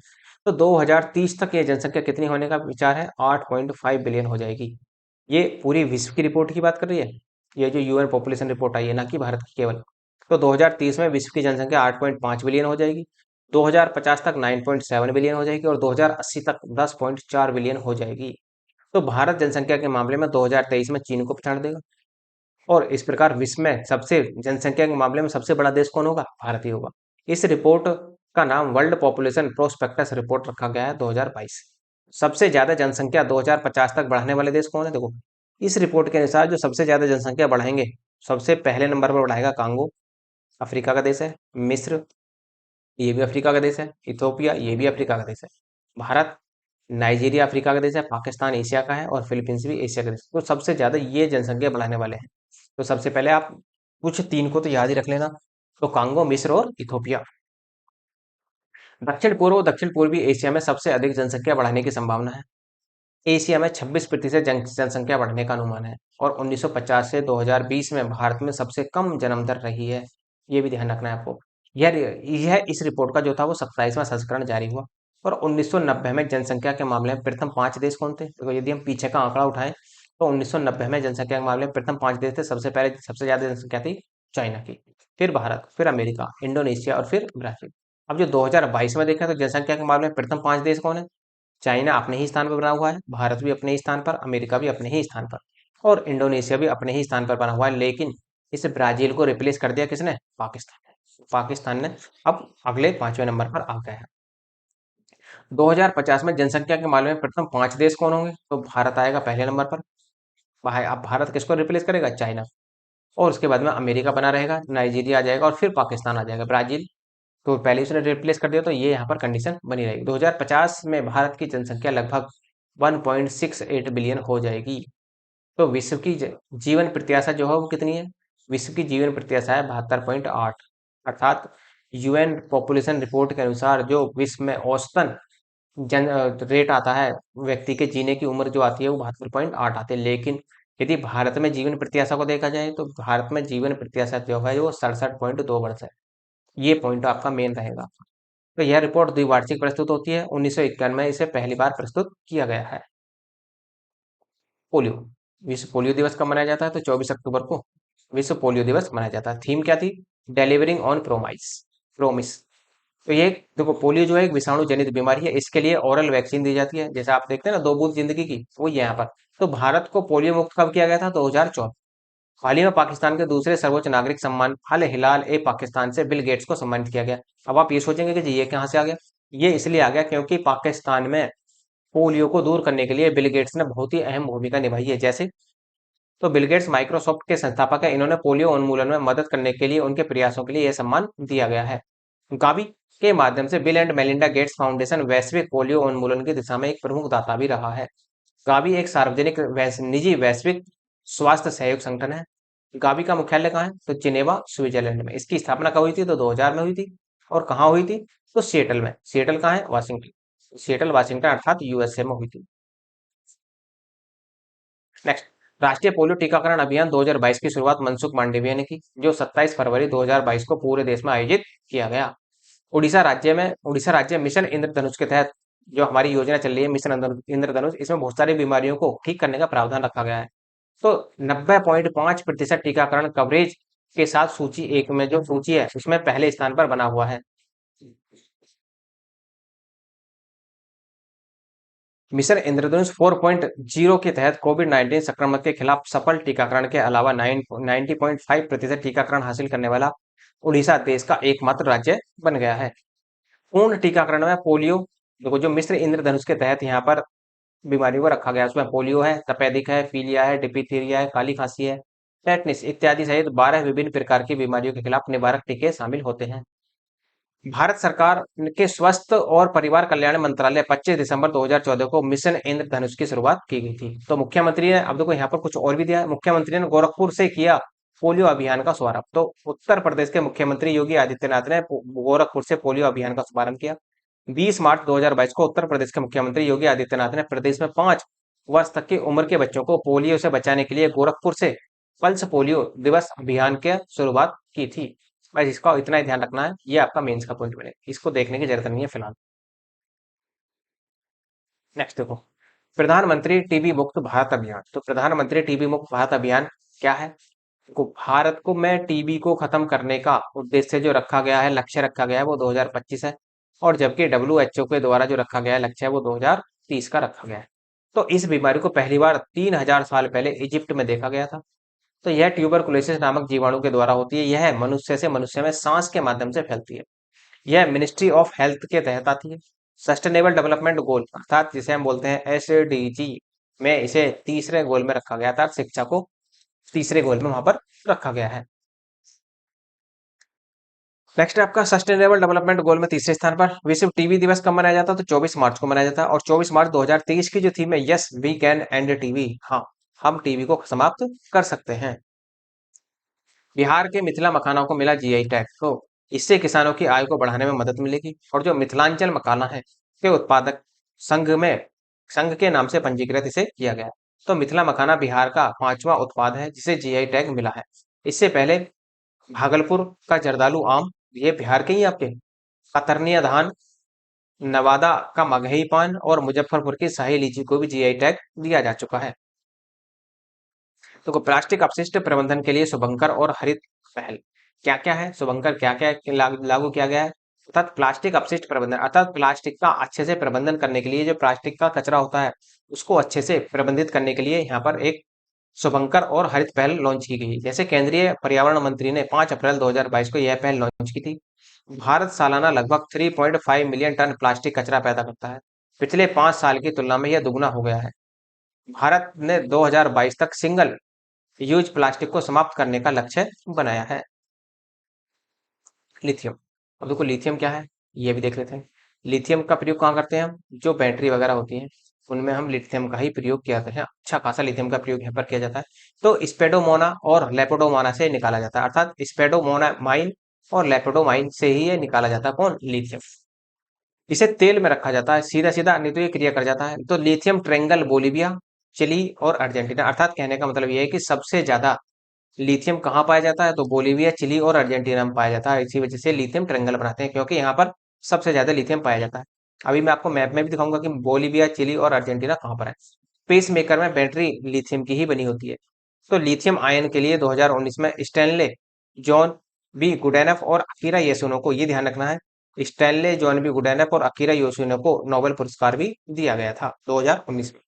तो 2030 तक ये जनसंख्या कितनी होने का विचार है? 8.5 बिलियन हो जाएगी। ये पूरी विश्व की रिपोर्ट की बात कर रही है, ये जो यूएन पॉपुलेशन रिपोर्ट आई है, ना कि भारत की केवल। तो 2030 में विश्व की जनसंख्या 8.5 बिलियन हो जाएगी, 2050 तक 9.7 बिलियन हो जाएगी और 2080 तक 10.4 बिलियन हो जाएगी। तो भारत जनसंख्या के मामले में 2023 में चीन को पछाड़ देगा और इस प्रकार विश्व में सबसे जनसंख्या के मामले में सबसे बड़ा देश कौन होगा? भारत ही होगा। इस रिपोर्ट का नाम वर्ल्ड पॉपुलेशन प्रोस्पेक्टस रिपोर्ट रखा गया है 2022। सबसे ज्यादा जनसंख्या 2050 तक बढ़ाने वाले देश कौन है? देखो इस रिपोर्ट के अनुसार जो सबसे ज्यादा जनसंख्या बढ़ाएंगे, सबसे पहले नंबर पर बढ़ाएगा कांगो, अफ्रीका का देश है। मिस्र, ये भी अफ्रीका का देश है। इथोपिया, ये भी अफ्रीका का देश है। भारत, नाइजीरिया अफ्रीका का देश है। पाकिस्तान एशिया का है और फिलीपींस भी एशिया का देश है। तो सबसे ज्यादा ये जनसंख्या बढ़ाने वाले हैं। तो सबसे पहले आप कुछ तीन को तो याद ही रख लेना। तो कांगो, मिस्र और इथोपिया। दक्षिण पूर्व और दक्षिण पूर्वी एशिया में सबसे अधिक जनसंख्या बढ़ाने की संभावना है। एशिया में 26% जनसंख्या बढ़ने का अनुमान है और 1950 से 2020 में भारत में सबसे कम जन्म दर रही है। ये भी ध्यान रखना है आपको। यह इस रिपोर्ट का जो था वो 27वां संस्करण जारी हुआ। और 1990 में जनसंख्या के मामले में प्रथम 5 देश कौन थे? तो यदि हम पीछे का आंकड़ा उठाएं तो 1990 में जनसंख्या के मामले में प्रथम 5 देश थे। सबसे पहले सबसे ज्यादा जनसंख्या थी चाइना की, फिर भारत, फिर अमेरिका, इंडोनेशिया और फिर ब्राजील। अब जो 2022 में देखा तो जनसंख्या के मामले में प्रथम 5 देश कौन है? चाइना अपने ही स्थान पर बना हुआ है, भारत भी अपने ही स्थान पर, अमेरिका भी अपने ही स्थान पर और इंडोनेशिया भी अपने ही स्थान पर बना हुआ है। लेकिन इस ब्राजील को रिप्लेस कर दिया किसने? पाकिस्तान ने। पाकिस्तान ने अब अगले 5वें नंबर पर आ गया है। 2050 में जनसंख्या के मामले में प्रथम 5 देश कौन होंगे? तो भारत आएगा पहले नंबर पर। भाई अब भारत किसको रिप्लेस करेगा? चाइना। और उसके बाद में अमेरिका बना रहेगा, नाइजीरिया आ जाएगा और फिर पाकिस्तान आ जाएगा। ब्राजील तो पहले उसने रिप्लेस कर दिया, तो ये यहाँ पर कंडीशन बनी रहेगी। 2050 में भारत की जनसंख्या लगभग 1.68 बिलियन हो जाएगी। तो विश्व की जीवन प्रत्याशा जो है वो कितनी है? विश्व की जीवन प्रत्याशा है 72.8, अर्थात यूएन पॉपुलेशन रिपोर्ट के अनुसार जो विश्व में औसतन जन रेट आता है, व्यक्ति के जीने की उम्र जो आती है वो 72.8 आती है। लेकिन यदि भारत में जीवन प्रत्याशा को देखा जाए तो भारत में जीवन प्रत्याशा जो है वो 67.2 वर्ष है। ये पॉइंट आपका मेन रहेगा। तो यह रिपोर्ट द्विवार्षिक प्रस्तुत होती है। 1951 में इसे पहली बार प्रस्तुत किया गया है। पोलियो। विश्व पोलियो दिवस कब मनाया जाता है? तो 24 अक्टूबर को विश्व पोलियो दिवस मनाया जाता है। थीम क्या थी? Delivering on premise promise. तो ये देखो, पोलियो जो है एक विषाणु जनित बीमारी है, इसके लिए ओरल वैक्सीन दी जाती है, जैसे आप देखते हैं ना 2 बूंद जिंदगी की, वो यहाँ पर। तो भारत को पोलियो मुक्त कब किया गया था? 2014। हाल ही में पाकिस्तान के दूसरे सर्वोच्च नागरिक सम्मान अल हिलाल ए पाकिस्तान से बिल गेट्स को सम्मानित किया गया। अब आप ये सोचेंगे कि जी ये कहाँ से आ गया? ये इसलिए आ गया क्योंकि पाकिस्तान में पोलियो को दूर करने के लिए बिल गेट्स ने बहुत ही अहम भूमिका निभाई है। जैसे, तो बिल गेट्स माइक्रोसॉफ्ट के संस्थापक है, इन्होंने पोलियो उन्मूलन में मदद करने के लिए उनके प्रयासों के लिए यह सम्मान दिया गया है। गावी के माध्यम से bill and Melinda Gates foundation वैश्विक पोलियो उन्मूलन की दिशा में एक प्रमुख दाता भी रहा है। गावी एक सार्वजनिक निजी वैश्विक स्वास्थ्य सहयोग संगठन है। गावी का मुख्यालय कहाँ है? तो जिनेवा, स्विट्जरलैंड में। इसकी स्थापना कब हुई थी? तो 2000 में हुई थी। और कहाँ हुई थी? तो सिएटल में। सिएटल कहाँ है? वाशिंगटन। सिएटल वाशिंगटन अर्थात यूएसए में हुई थी। नेक्स्ट, राष्ट्रीय पोलियो टीकाकरण अभियान 2022 की शुरुआत मनसुख मांडविया ने की, जो 27 फरवरी 2022 को पूरे देश में आयोजित किया गया। उड़ीसा राज्य मिशन इंद्रधनुष के तहत जो हमारी योजना चल रही है, मिशन इंद्रधनुष, इसमें बहुत सारी बीमारियों को ठीक करने का प्रावधान रखा गया है। तो 90.5% टीकाकरण कवरेज के साथ सूची एक में जो सूची है उसमें पहले स्थान पर बना हुआ है। मिशन इंद्रधनुष 4.0 के तहत कोविड 19 संक्रमण के खिलाफ सफल टीकाकरण के अलावा 90.5% टीकाकरण हासिल करने वाला उड़ीसा देश का एकमात्र राज्य बन गया है। पूर्ण टीकाकरण में पोलियो, देखो जो मिस्र इंद्रधनुष के तहत यहाँ पर बीमारियों को रखा गया है, उसमें पोलियो है, तपेदिक है, पीलिया है, डिप्थीरिया है, काली खांसी है, टेटनिस इत्यादि सहित 12 विभिन्न प्रकार की बीमारियों के खिलाफ निवारक टीके शामिल होते हैं। भारत सरकार के स्वास्थ्य और परिवार कल्याण मंत्रालय 25 दिसंबर 2014 को मिशन इंद्रधनुष की शुरुआत की गई थी। तो मुख्यमंत्री ने, अब देखो यहाँ पर कुछ और भी दिया है, मुख्यमंत्री ने गोरखपुर से किया पोलियो अभियान का शुभारंभ। तो उत्तर प्रदेश के मुख्यमंत्री योगी आदित्यनाथ ने गोरखपुर से पोलियो अभियान का शुभारंभ किया। 20 मार्च 2022 को उत्तर प्रदेश के मुख्यमंत्री योगी आदित्यनाथ ने प्रदेश में 5 वर्ष तक की उम्र के बच्चों को पोलियो से बचाने के लिए गोरखपुर से पल्स पोलियो दिवस अभियान की शुरुआत की थी। बस इसका इतना ही ध्यान रखना है, ये आपका मेंस का पॉइंट बनेगा, इसको देखने की जरूरत नहीं है फिलहाल। नेक्स्ट देखो, प्रधानमंत्री टीबी मुक्त भारत अभियान। तो प्रधानमंत्री टीबी मुक्त भारत अभियान क्या है? देखो, भारत को में टीबी को खत्म करने का उद्देश्य जो रखा गया है, लक्ष्य रखा गया है, वो 2025 है। और जबकि डब्ल्यूएचओ के द्वारा जो रखा गया है लक्ष्य है वो 2030 का रखा गया है। तो इस बीमारी को पहली बार 3000 साल पहले इजिप्ट में देखा गया था। तो यह ट्यूबरकुलोसिस नामक जीवाणु के द्वारा होती है। यह मनुष्य से मनुष्य में सांस के माध्यम से फैलती है। यह मिनिस्ट्री ऑफ हेल्थ के तहत आती है। सस्टेनेबल डेवलपमेंट गोल अर्थात जिसे हम बोलते हैं एसडीजी में इसे तीसरे गोल में रखा गया था, शिक्षा को तीसरे गोल में वहां पर रखा गया है। नेक्स्ट है आपका सस्टेनेबल डेवलपमेंट गोल में तीसरे स्थान पर विश्व टीबी दिवस कब मनाया जाता है? तो 24 मार्च को मनाया जाता है। और 24 मार्च 2023 की जो थीम है, yes we can end TB, हाँ हम टीबी को समाप्त कर सकते हैं। बिहार के मिथिला मखाना को मिला जीआई टैग। तो इससे किसानों की आय को बढ़ाने में मदद मिलेगी। और जो मिथिलांचल मखाना है के उत्पादक संघ के नाम से पंजीकृत इसे किया गया है। तो मिथिला मखाना बिहार का 5वां उत्पाद है जिसे जीआई टैग मिला है। इससे पहले भागलपुर का जर्दालू आम, ये बिहार के ही आपके, कतरनिया धान, नवादा का मगही पान और मुजफ्फरपुर की शाही लीची को भी जीआई टैग दिया जा चुका है। तो प्लास्टिक अपशिष्ट प्रबंधन के लिए शुभंकर और हरित पहल क्या क्या है? शुभंकर क्या क्या लागू किया गया है? अर्थात प्लास्टिक अपशिष्ट प्रबंधन, अर्थात प्लास्टिक का अच्छे से प्रबंधन करने के लिए, जो प्लास्टिक का कचरा होता है उसको अच्छे से प्रबंधित करने के लिए यहाँ पर एक शुभंकर और हरित पहल लॉन्च की गई। जैसे केंद्रीय पर्यावरण मंत्री ने 5 अप्रैल 2022 को यह पहल लॉन्च की थी। भारत सालाना लगभग 3.5 मिलियन टन प्लास्टिक कचरा पैदा करता है। पिछले 5 साल की तुलना में यह दुगना हो गया है। भारत ने 2022 तक सिंगल यूज प्लास्टिक को समाप्त करने का लक्ष्य बनाया है। लिथियम, अब देखो लिथियम क्या है ये भी देख लेते हैं। लिथियम का प्रयोग कहाँ करते हैं हम? जो बैटरी वगैरह होती हैं उनमें हम लिथियम का ही प्रयोग किया जाता है। अच्छा खासा लिथियम का प्रयोग यहाँ पर किया जाता है। तो स्पेडोमोना और लेपोडोमाना से निकाला जाता है, अर्थात स्पेडोमोनामाइन और लेपोडोमाइन से ही ये निकाला जाता है। कौन? लिथियम। इसे तेल में रखा जाता है, सीधा सीधा नहीं तो ये क्रिया कर जाता है। तो लिथियम ट्रेंगल बोलीविया, चिली और अर्जेंटीना, अर्थात कहने का मतलब ये है कि सबसे ज्यादा लिथियम कहाँ पाया जाता है? तो बोलीविया, चिली और अर्जेंटीना में पाया जाता है। इसी वजह से लिथियम ट्रेंगल बनाते हैं, क्योंकि यहाँ पर सबसे ज्यादा लिथियम पाया जाता है। अभी मैं आपको मैप में भी दिखाऊंगा कि बोलीविया, चिली और अर्जेंटीना कहाँ पर है। पेस मेकर में बैटरी लिथियम की ही बनी होती है। तो लिथियम आयन के लिए 2019 में स्टैनले, जॉन बी गुडेनफ और अकीरा येसुनो को ये ध्यान रखना है स्टैनले जॉन बी गुडेनफ और अकीरा योशिनो को नोबेल पुरस्कार भी दिया गया था 2019 में।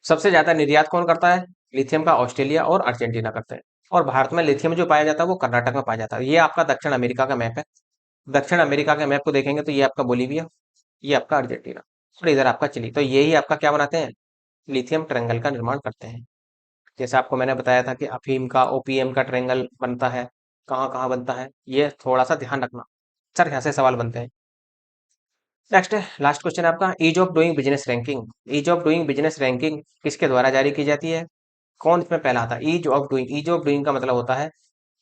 सबसे ज्यादा निर्यात कौन करता है लिथियम का? ऑस्ट्रेलिया और अर्जेंटीना करते हैं। और भारत में लिथियम जो पाया जाता है वो कर्नाटक में पाया जाता है। ये आपका दक्षिण अमेरिका का मैप है। दक्षिण अमेरिका के मैप को देखेंगे तो ये आपका बोलीविया, ये आपका अर्जेंटीना और इधर आपका चिली। तो यही आपका क्या बनाते हैं? लिथियम ट्रायंगल का निर्माण करते हैं। जैसे आपको मैंने बताया था कि अफीम का ओपीएम का ट्रायंगल बनता है, कहाँ कहाँ बनता है, ये थोड़ा सा ध्यान रखना। सर यहाँ से सवाल बनते हैं। नेक्स्ट है, लास्ट क्वेश्चन आपका, ease of doing business ranking. Ease of doing business ranking किसके द्वारा जारी की जाती है? कौन इसमें पहला आता है? Ease of doing. Ease of doing का मतलब होता है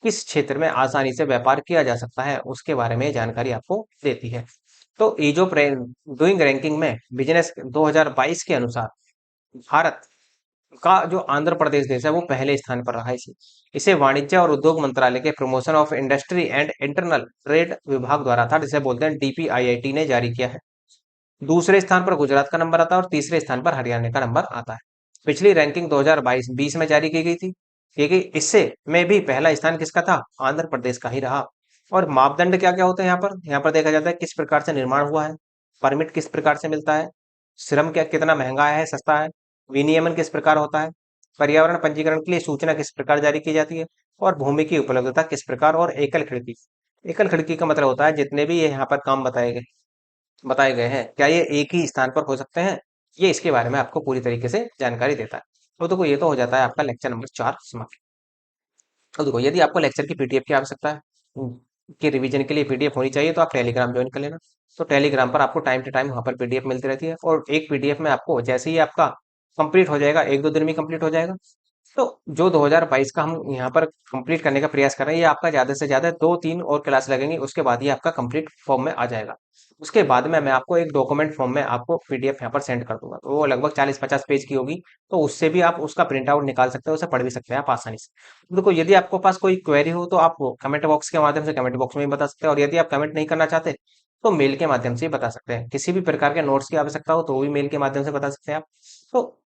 किस क्षेत्र में आसानी से व्यापार किया जा सकता है, उसके बारे में जानकारी आपको देती है। तो ईज ऑफ डूइंग रैंकिंग में बिजनेस 2022 के अनुसार भारत का जो आंध्र प्रदेश देश है वो पहले स्थान पर रहा है। इसे इसे वाणिज्य और उद्योग मंत्रालय के promotion of industry and internal trade विभाग द्वारा था, जिसे बोलते हैं डीपीआईआईटी ने जारी किया है। दूसरे स्थान पर गुजरात का नंबर आता है और तीसरे स्थान पर हरियाणा का नंबर आता है। पिछली रैंकिंग 2022-20 में जारी की गई थी, क्योंकि इससे में भी पहला स्थान किसका था? आंध्र प्रदेश का ही रहा। और मापदंड क्या क्या होते हैं यहाँ पर देखा जाता है किस प्रकार से निर्माण हुआ है, परमिट किस प्रकार से मिलता है, श्रम क्या कितना महंगा है सस्ता है, विनियमन किस प्रकार होता है, पर्यावरण पंजीकरण के लिए सूचना किस प्रकार जारी की जाती है, और भूमि की उपलब्धता किस प्रकार, और एकल खिड़की। एकल खिड़की का मतलब होता है जितने भी ये यहाँ पर काम बताए गए हैं क्या ये एक ही स्थान पर हो सकते हैं, ये इसके बारे में आपको पूरी तरीके से जानकारी देता है। तो देखो ये तो हो जाता है आपका लेक्चर नंबर 4 समाप्त। तो देखो यदि आपको लेक्चर की पीडीएफ की आवश्यकता है, कि रिवीजन के लिए पीडीएफ होनी चाहिए, तो आप टेलीग्राम ज्वाइन कर लेना। तो टेलीग्राम पर आपको टाइम टू टाइम वहाँ पर पीडीएफ मिलती रहती है, और एक पीडीएफ में आपको जैसे ही आपका कंप्लीट हो जाएगा, 1-2 दिन में कंप्लीट हो जाएगा। तो जो 2022 का हम यहाँ पर कंप्लीट करने का प्रयास कर रहे हैं, ये आपका ज्यादा से ज्यादा 2-3 और क्लास लगेंगी, उसके बाद ये आपका कंप्लीट फॉर्म में आ जाएगा। उसके बाद में मैं आपको एक डॉक्यूमेंट फॉर्म में आपको पीडीएफ यहाँ पर सेंड कर दूंगा, तो वो लगभग 40-50 पेज की होगी। तो उससे भी आप उसका प्रिंट आउट निकाल सकते हो, उसे पढ़ भी सकते हैं आप आसानी से। देखो यदि आपको पास कोई क्वेरी हो तो आप कमेंट बॉक्स के माध्यम से कमेंट बॉक्स में भी बता सकते हैं, और यदि आप कमेंट नहीं करना चाहते तो मेल के माध्यम से भी बता सकते हैं। किसी भी प्रकार के नोट्स की आवश्यकता हो तो वो भी मेल के माध्यम से बता सकते हैं आप। तो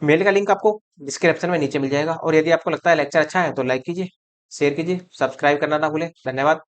मेल का लिंक आपको डिस्क्रिप्शन में नीचे मिल जाएगा। और यदि आपको लगता है लेक्चर अच्छा है तो लाइक कीजिए, शेयर कीजिए, सब्सक्राइब करना ना भूलें। धन्यवाद।